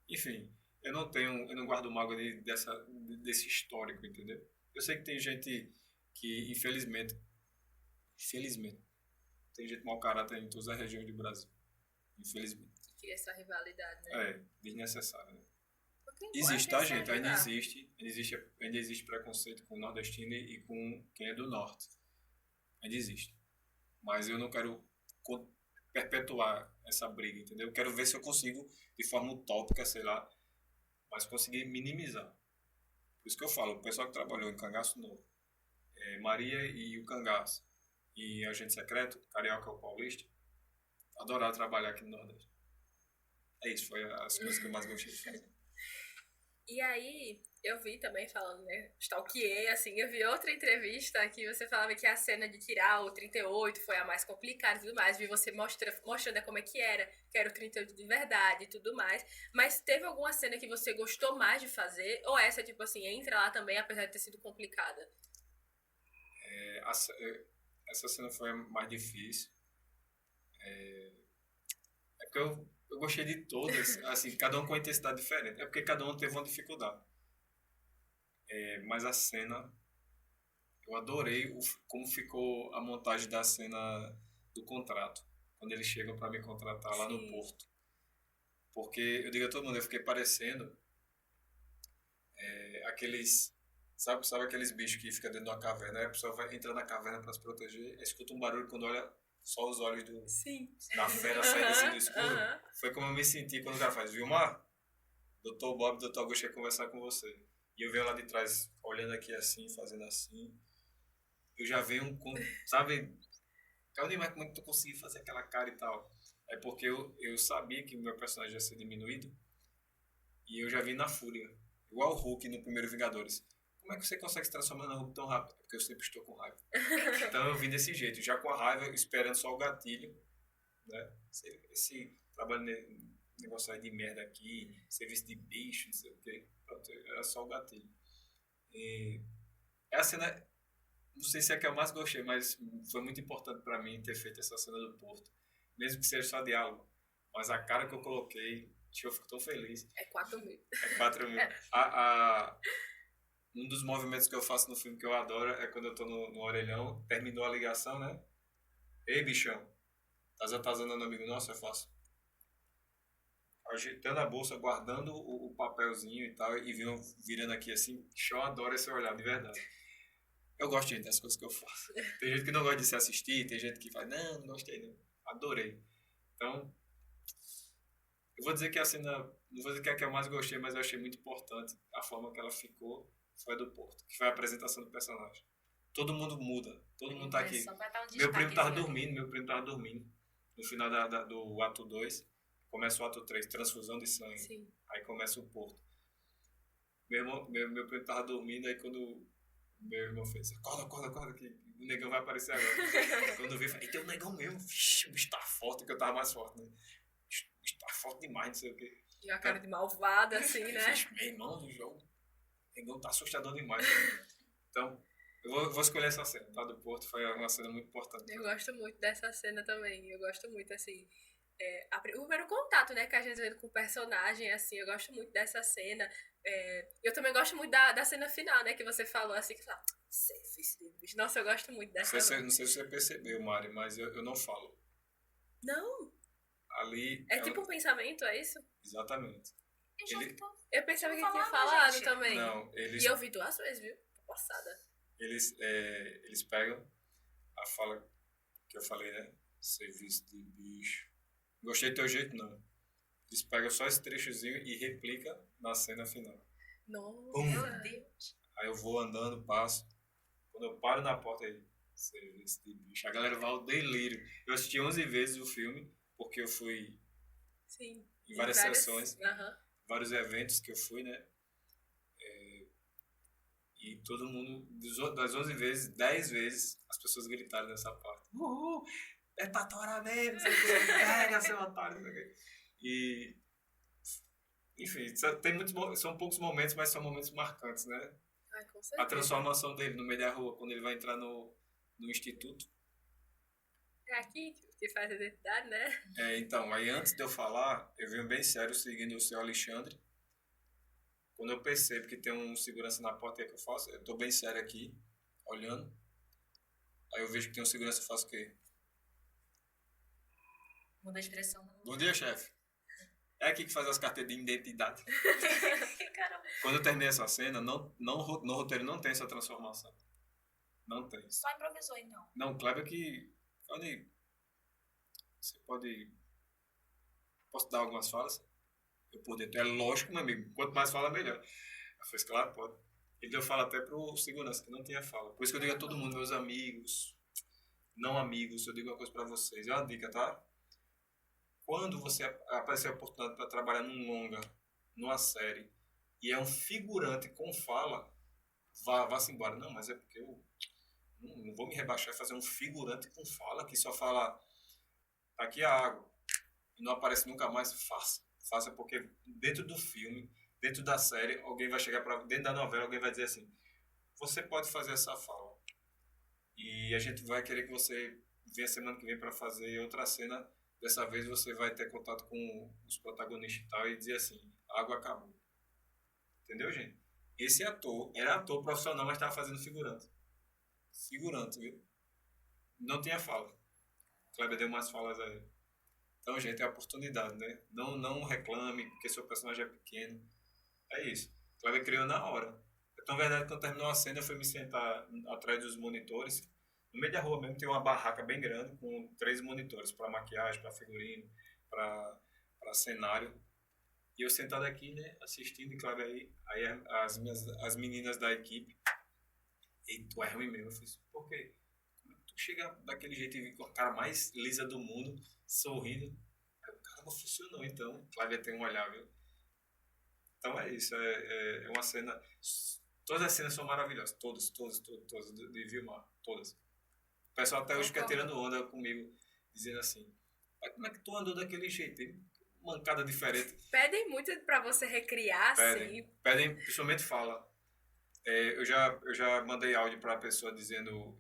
Enfim, eu não guardo mágoa desse histórico, entendeu? Eu sei que tem gente que, infelizmente, tem gente mau caráter em todas as regiões do Brasil. Infelizmente. Que cria essa rivalidade, né? Desnecessário, né? Porque Existe, importa tá, é se gente? Ainda ajudar. existe preconceito com o nordestino e com quem é do norte. Ainda existe. Mas eu não quero perpetuar essa briga, entendeu? Eu quero ver se eu consigo, de forma utópica, sei lá, mas conseguir minimizar. Por isso que eu falo, o pessoal que trabalhou em Cangaço Novo, Maria e o Cangaço, e Agente Secreto, Carioca ou Paulista, adoraram trabalhar aqui no Nordeste. É isso, foi as coisas que eu mais gostei de fazer. E aí, eu vi também falando, né? Stalkeei, assim, eu vi outra entrevista que você falava que a cena de tirar o 38 foi a mais complicada e tudo mais. Vi você mostrando como é que era o 38 de verdade e tudo mais. Mas teve alguma cena que você gostou mais de fazer? Ou essa, tipo assim, entra lá também, apesar de ter sido complicada? Essa cena foi a mais difícil. É porque eu gostei de todas, assim, cada um com uma intensidade diferente. É porque cada um teve uma dificuldade. Mas a cena, eu adorei como ficou a montagem da cena do contrato. Quando eles chegam para me contratar lá no Sim. Porto. Porque, eu digo a todo mundo, eu fiquei parecendo aqueles... Sabe aqueles bichos que ficam dentro de uma caverna? Aí a pessoa vai entrar na caverna para se proteger, aí escuta um barulho quando olha só os olhos Sim. da fera saindo assim do escuro. Aham. Foi como eu me senti quando o cara faz, Vilmar, Dr. Bob e Dr. Augusto quer conversar com você. E eu venho lá de trás, olhando aqui assim, fazendo assim. Eu já venho com, sabe, Claudinei, como é que tu conseguiu fazer aquela cara e tal? É porque eu sabia que o meu personagem ia ser diminuído e eu já vi na fúria. Igual o Hulk no primeiro Vingadores. Como é que você consegue se transformar no Hulk tão rápido? É porque eu sempre estou com raiva. Então eu vim desse jeito, já com a raiva, esperando só o gatilho, né? Esse trabalho, negócio aí de merda aqui, serviço de bicho, não sei o quê. Pronto, era só o gatilho. E é a cena, não sei se é a que eu mais gostei, mas foi muito importante pra mim ter feito essa cena do Porto. Mesmo que seja só diálogo. Mas a cara que eu coloquei, eu fico tão feliz. É 4.000. É 4.000. Um dos movimentos que eu faço no filme que eu adoro é quando eu tô no orelhão, terminou a ligação, né? Ei, bichão, tá andando amigo nosso? Eu faço. Ajeitando a bolsa, guardando o papelzinho e tal, e virando aqui assim. Eu adoro esse olhar, de verdade. Eu gosto, gente, das coisas que eu faço. Tem gente que não gosta de se assistir, tem gente que fala, não gostei, não. Adorei. Então, eu vou dizer que a cena, não vou dizer que é a que eu mais gostei, mas eu achei muito importante a forma que ela ficou, foi a do Porto, que foi a apresentação do personagem. Todo mundo muda, todo mundo tá aqui. Só pra dar um Meu primo tava destaquezinho. dormindo. No final do ato 2 começa o ato 3 transfusão de sangue. Sim. Aí começa o Porto. Meu primo tava dormindo, aí quando meu irmão fez, acorda, que o negão vai aparecer agora. Quando eu vi, eu falei, tem um negão mesmo, vixe, o bicho tá forte, que eu tava mais forte, né? O bicho tá forte demais, não sei o quê. E a cara de malvada, assim, né? Meu irmão do jogo, o negão tá assustador demais. Então, eu vou escolher essa cena, tá? Do Porto, foi uma cena muito importante. Eu gosto muito dessa cena também. Eu gosto muito, assim. O primeiro contato, né, que a gente vê com o personagem, assim, eu gosto muito dessa cena. Eu também gosto muito da cena final, né, que você falou, assim, que fala, serviço de bicho. Nossa, eu gosto muito dessa. Não sei se você percebeu, Mari, mas eu não falo. Não, Ali. é tipo um pensamento, é isso? Exatamente. Ele- Eu pensava que Não ele tinha falava, falado gente. também. Não, E eu vi 2 vezes, viu? Tô passada. eles pegam a fala que eu falei, né? Serviço de bicho. Gostei do teu jeito, não. Eles pegam só esse trechozinho e replica na cena final. Nossa. Meu Deus. Aí eu vou andando, passo. Quando eu paro na porta aí, serviço de bicho. A galera vai ao delírio. Eu assisti 11 vezes o filme, porque eu fui Sim. em várias sessões, Aham. vários eventos que eu fui, né? E todo mundo, das 11 vezes, 10 vezes, as pessoas gritaram nessa parte. Uhul! É pra torar mesmo, você pega, seu otário, não sei o quê. E, enfim, são poucos momentos, mas são momentos marcantes, né? Ai, com A certeza. transformação dele no meio da rua, quando ele vai entrar no instituto. É aqui que faz a identidade, né? Então, aí antes de eu falar, eu venho bem sério seguindo o seu Alexandre. Quando eu percebo que tem um segurança na porta, o que é que eu faço? Eu tô bem sério aqui, olhando. Aí eu vejo que tem um segurança, eu faço o quê? Muda a expressão. Bom dia, chefe. É aqui que faz as carteiras de identidade. Caramba. Quando eu terminei essa cena, no roteiro não tem essa transformação. Não tem. Só improvisou, então. Não, Kleber que... Você pode... Posso dar algumas falas? Eu por dentro. É lógico, meu amigo. Quanto mais fala, melhor. Eu falei, claro, pode. Ele deu fala até pro segurança, que não tinha fala. Por isso que eu digo a todo mundo, meus amigos, não amigos, eu digo uma coisa pra vocês. É uma dica, tá? Quando você aparecer a oportunidade para trabalhar num longa, numa série, e é um figurante com fala, vá-se embora. Não, mas é porque eu não vou me rebaixar e fazer um figurante com fala, que só fala, tá aqui a água, e não aparece nunca mais. Faça porque dentro do filme, dentro da série, alguém vai chegar dentro da novela, alguém vai dizer assim, você pode fazer essa fala. E a gente vai querer que você venha semana que vem para fazer outra cena. Dessa vez você vai ter contato com os protagonistas e tal e dizer assim, a água acabou. Entendeu, gente? Esse ator era ator profissional, mas estava fazendo figurante. Figurante, viu? Não tinha fala. O Kleber deu umas falas aí. Então, gente, é oportunidade, né? Não reclame porque seu personagem é pequeno. É isso. Cláudia criou na hora. Então, na verdade, quando terminou a cena, eu fui me sentar atrás dos monitores. No meio da rua mesmo tem uma barraca bem grande com 3 monitores para maquiagem, para figurino, para cenário. E eu sentado aqui, né, assistindo, e Cláudia aí as meninas da equipe, e tu é ruim mesmo. Eu fiz, por quê? Como é que tu chega daquele jeito e com a cara mais lisa do mundo, sorrindo? Aí, caramba, funcionou então. Cláudia tem um olhar, viu? Então é isso, é uma cena. Todas as cenas são maravilhosas, todas de Vilmar, todas. O pessoal até hoje fica Concordo. tirando onda comigo, dizendo assim: "Mas como é que tu andou daquele jeito? Tem mancada diferente." Pedem muito pra você recriar, assim. Pedem, principalmente fala. Eu já mandei áudio pra pessoa dizendo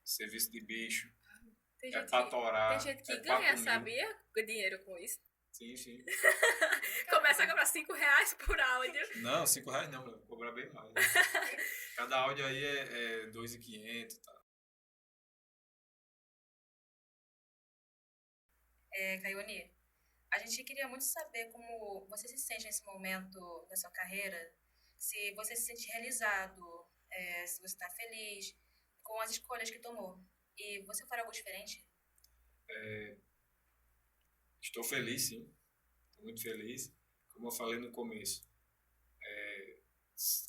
serviço de bicho, Tem é gente pra tem torar, gente é que pra ganha, comigo. sabia? Dinheiro com isso. Sim, sim. Começa a cobrar R$ 5 por áudio. Não, R$ 5 não, vou cobrar bem mais. Né? Cada áudio aí é 2.500 e tal. Caione, a gente queria muito saber como você se sente nesse momento da sua carreira, se você se sente realizado, se você está feliz com as escolhas que tomou. E você fará algo diferente? Estou feliz, sim. Estou muito feliz. Como eu falei no começo,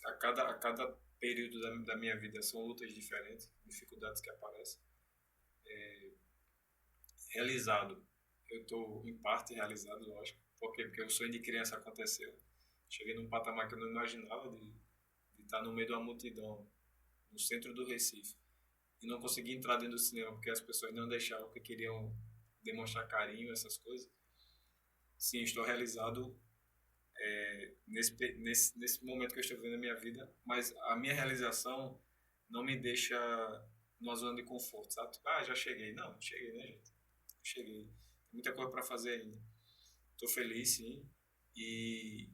a cada período da minha vida são lutas diferentes, dificuldades que aparecem. Realizado. Eu estou, em parte, realizado, lógico. Por quê? Porque o sonho de criança aconteceu. Cheguei num patamar que eu não imaginava de estar no meio de uma multidão, no centro do Recife, e não conseguir entrar dentro do cinema porque as pessoas não deixavam, porque queriam demonstrar carinho, essas coisas. Sim, estou realizado nesse momento que eu estou vivendo na minha vida, mas a minha realização não me deixa numa zona de conforto, sabe? Tipo, já cheguei. Não, cheguei, né, gente? Cheguei. Tem muita coisa para fazer ainda. Estou feliz, sim. E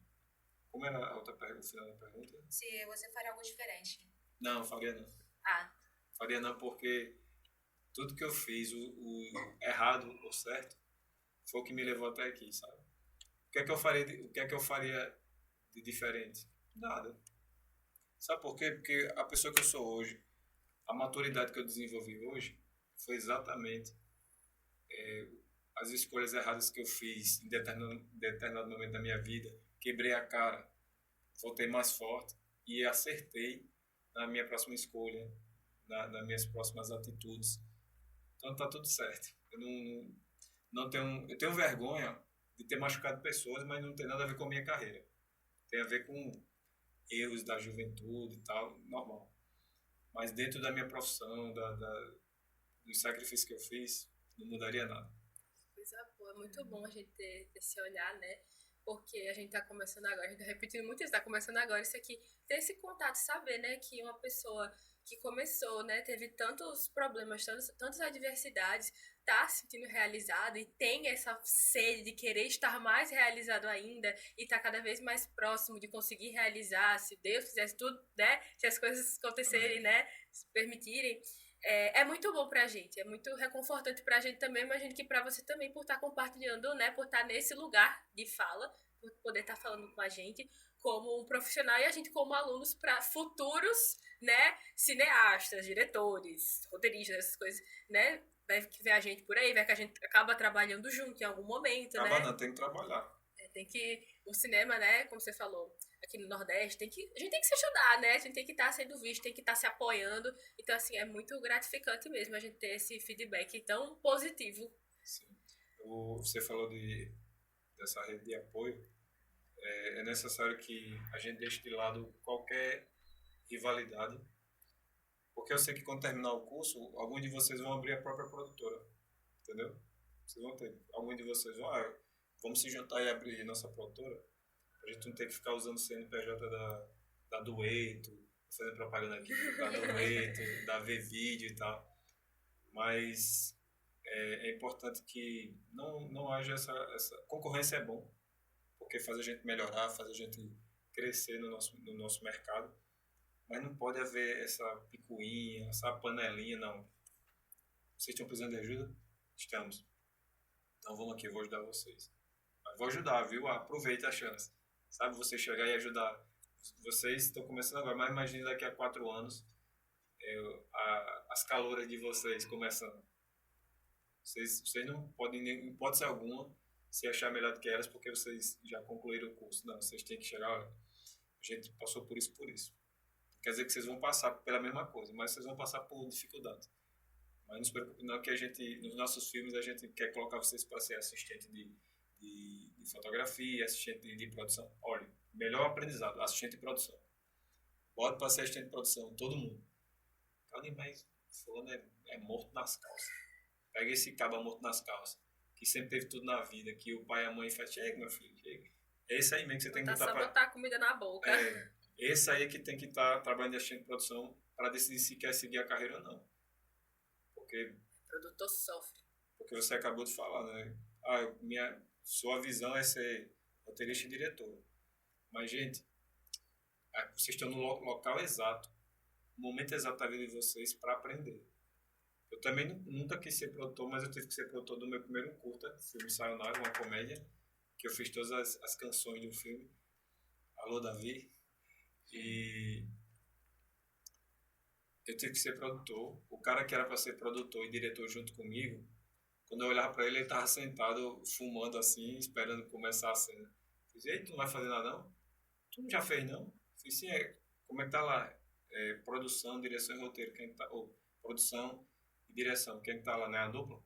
como era a outra pergunta, o final da pergunta? Se você fará algo diferente. Não, faria não. Ah, Faria não porque tudo que eu fiz, o errado ou certo, foi o que me levou até aqui, sabe? O que é que eu faria de diferente? Nada. Sabe por quê? Porque a pessoa que eu sou hoje, a maturidade que eu desenvolvi hoje, foi exatamente as escolhas erradas que eu fiz em determinado momento da minha vida. Quebrei a cara, voltei mais forte e acertei na minha próxima escolha, nas minhas próximas atitudes. Então tá tudo certo. Eu tenho vergonha de ter machucado pessoas, mas não tem nada a ver com a minha carreira. Tem a ver com erros da juventude e tal, normal. Mas dentro da minha profissão, dos sacrifícios que eu fiz, não mudaria nada. Coisa boa, é muito bom a gente ter esse olhar, né? Porque a gente tá começando agora, a gente tá repetindo muito isso, tá começando agora isso aqui, ter esse contato, saber, né, que uma pessoa que começou, né, teve tantos problemas, tantas adversidades, tá se sentindo realizada e tem essa sede de querer estar mais realizado ainda e tá cada vez mais próximo de conseguir realizar, se Deus fizesse tudo, né, se as coisas acontecerem, Amém. né, se permitirem. É muito bom pra gente, é muito reconfortante pra gente também, imagino que pra você também, por estar compartilhando, né, por estar nesse lugar de fala, por poder estar falando com a gente como um profissional e a gente como alunos para futuros, né, cineastas, diretores, roteiristas, essas coisas, né, vai ver a gente por aí, vai que a gente acaba trabalhando junto em algum momento, Acaba né, não, tem que trabalhar. tem que, o cinema, né, como você falou, aqui no Nordeste, a gente tem que se ajudar, né, a gente tem que estar sendo visto, tem que estar se apoiando, então, assim, é muito gratificante mesmo a gente ter esse feedback tão positivo. Sim. Você falou dessa rede de apoio. É necessário que a gente deixe de lado qualquer rivalidade, porque eu sei que quando terminar o curso, alguns de vocês vão abrir a própria produtora, entendeu? Vocês vão ter. Alguns de vocês vão, vamos se juntar e abrir nossa produtora. A gente não tem que ficar usando o CNPJ da Dueto, fazendo propaganda aqui, da Dueto, da V-Vídeo e tal. Mas é importante que não haja essa. Concorrência é bom, porque faz a gente melhorar, faz a gente crescer no nosso mercado. Mas não pode haver essa picuinha, essa panelinha, não. Vocês estão precisando de ajuda? Estamos. Então vamos aqui, eu vou ajudar vocês. Mas vou ajudar, viu? Aproveita a chance. Sabe, você chegar e ajudar. Vocês estão começando agora, mas imagine daqui a 4 anos as calouras de vocês começando. Vocês não podem, em hipótese alguma, se achar melhor do que elas porque vocês já concluíram o curso. Não, vocês têm que chegar, olha, a gente passou por isso, por isso. Quer dizer que vocês vão passar pela mesma coisa, mas vocês vão passar por dificuldades. Mas não se preocupe não que a gente, nos nossos filmes, a gente quer colocar vocês para ser assistente de fotografia, assistente de produção. Olha, melhor aprendizado, assistente de produção. Bota para ser assistente de produção, todo mundo. Cara, mas fulano é morto nas calças. Pega esse cabo morto nas calças, que sempre teve tudo na vida, que o pai e a mãe fazem, chega meu filho, chega. É esse aí mesmo que você tem que botar só botar comida na boca. Esse aí é que tem que estar trabalhando de assistente de produção para decidir se quer seguir a carreira ou não. Porque o produtor sofre. Porque você acabou de falar, né? Sua visão é ser roteirista e diretor. Mas, gente, vocês estão no local exato, no momento exato da vida de vocês para aprender. Eu também nunca quis ser produtor, mas eu tive que ser produtor do meu primeiro curta, filme Sayonara, uma comédia, que eu fiz todas as canções do filme. Alô, Davi. E eu tive que ser produtor. O cara que era para ser produtor e diretor junto comigo, quando eu olhava para ele, ele estava sentado, fumando assim, esperando começar a cena. Eu disse, ei, tu não vai fazer nada não? Tu não já fez não? Eu disse, sim, como é que tá lá? Produção, direção e roteiro. Quem tá, produção e direção. Quem tá lá, né? A dupla?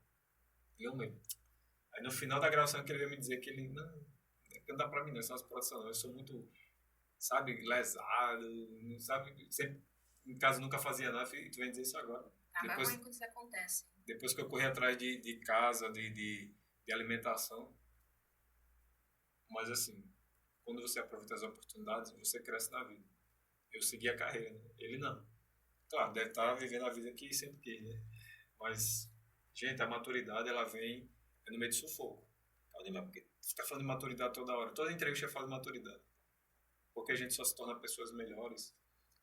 Eu mesmo. Aí no final da gravação que ele veio me dizer que ele, não dá pra mim não, essas produções não. Eu sou muito, sabe, lesado, sabe, sempre, em casa nunca fazia nada, e tu vem dizer isso agora. Depois, ruim quando isso acontece. Depois que eu corri atrás de casa, de alimentação. Mas assim, quando você aproveita as oportunidades, você cresce na vida. Eu segui a carreira, né? Ele não. Claro, deve estar vivendo a vida que sempre quis, né? Mas, gente, a maturidade, ela vem no meio de sufoco. Porque você está falando de maturidade toda hora. Toda entrevista eu falo de maturidade. Porque a gente só se torna pessoas melhores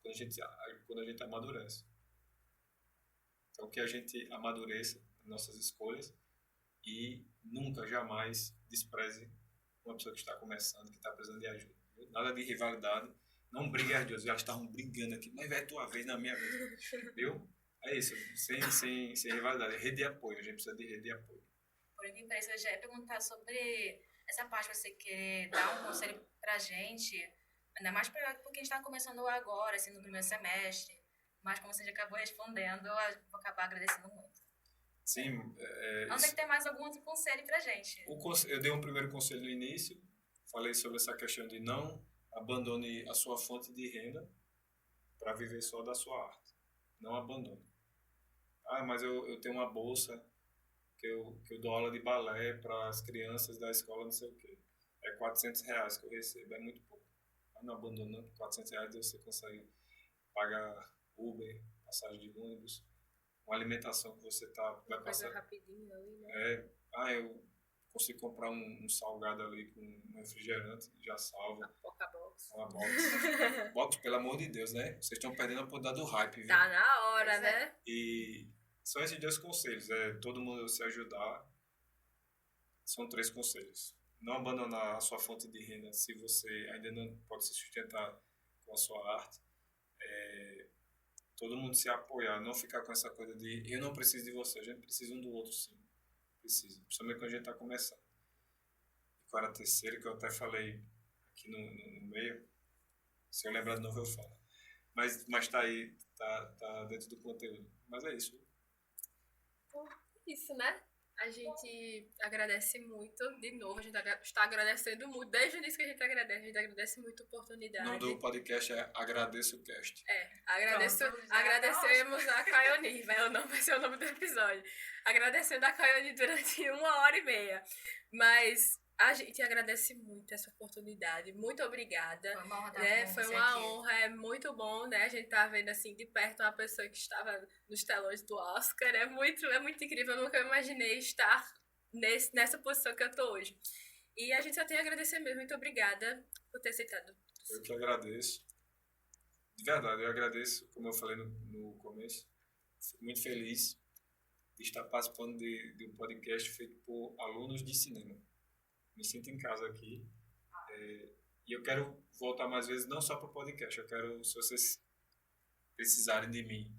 quando a gente amadurece. Então, que a gente amadureça nas nossas escolhas e nunca, jamais despreze uma pessoa que está começando, que está precisando de ajuda. Nada de rivalidade. Não brigue as duas. Elas estavam brigando aqui. Mas é tua vez, na minha vez. Viu? É isso. Sem rivalidade. Rede de apoio. A gente precisa de rede de apoio. Por que parece, eu já ia perguntar sobre essa parte. Você quer dar um conselho pra gente, ainda mais porque a gente está começando agora, assim, no primeiro semestre. Mas como você já acabou respondendo, eu vou acabar agradecendo muito. Sim. Não tem que ter mais algum outro conselho pra gente. Eu dei um primeiro conselho no início. Falei sobre essa questão de não abandone a sua fonte de renda para viver só da sua arte. Não abandone. Mas eu tenho uma bolsa que eu dou aula de balé para as crianças da escola, não sei o quê. É R$400 que eu recebo, é muito pouco. Mas não abandone, não. R$400 você consegue pagar Uber, passagem de ônibus, uma alimentação que você vai passar. Rapidinho ali, né? Eu consigo comprar um salgado ali com um refrigerante, já salva. Uma box. Box, pelo amor de Deus, né? Vocês estão perdendo a oportunidade do hype, viu? Tá na hora, né? E são esses 2 conselhos. Todo mundo se ajudar. São 3 conselhos. Não abandonar a sua fonte de renda se você ainda não pode se sustentar com a sua arte. Todo mundo se apoiar, não ficar com essa coisa de eu não preciso de você, a gente precisa um do outro, sim. Precisa, principalmente quando a gente está começando. E qual era a terceira, que eu até falei aqui no meio, se eu lembrar de novo eu falo. Mas tá aí, tá dentro do conteúdo. Mas é isso. Isso, né? A gente agradece muito, de novo, a gente está agradecendo muito, desde o início que a gente agradece muito a oportunidade. O nome do podcast é Agradeço o Cast. Agradecemos a Caioni, vai ser o nome do episódio. Agradecendo a Caioni durante 1h30. Mas a gente agradece muito essa oportunidade, muito obrigada. Foi uma honra estar né? com Foi você uma aqui. honra, é muito bom, né? A gente tá vendo assim de perto uma pessoa que estava nos telões do Oscar, é muito incrível, eu nunca imaginei estar nessa posição que eu tô hoje. E a gente só tem a agradecer mesmo, muito obrigada por ter aceitado. Eu que agradeço. De verdade, eu agradeço, como eu falei no começo, fico muito feliz de estar participando de um podcast feito por alunos de cinema. Me sinto em casa aqui. E eu quero voltar mais vezes, não só para o podcast, eu quero, se vocês precisarem de mim,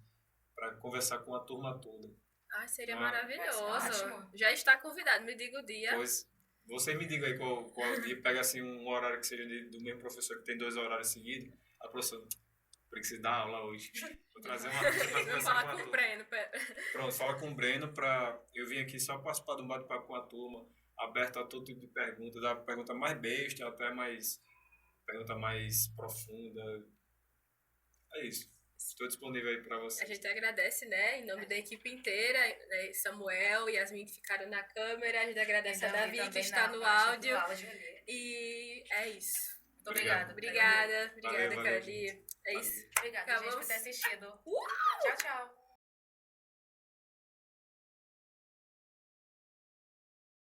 para conversar com a turma toda. Ai, seria Ah, maravilhoso. ótimo. Já está convidado, me diga o dia. Pois, você me diga aí qual dia, pega assim um horário que seja do mesmo professor, que tem 2 horários seguidos, a professora, precisa dar aula hoje. Vou trazer uma coisa para Vou conversar falar com a com o turma. Breno. Pronto, fala com o Breno para eu vim aqui só participar de um bate-papo com a turma, aberto a todo tipo de perguntas, da pergunta mais besta até mais pergunta mais profunda. É isso. Estou disponível aí para A vocês. gente agradece, né, em nome da equipe inteira, né, Samuel e Yasmin que ficaram na câmera, a gente agradece a Davi que está no áudio. ali. E é isso. Muito obrigada. Obrigada, Valeu, Cali. gente. É isso. Obrigada, gente, por Acabamos. ter assistido. Uau! Tchau, tchau.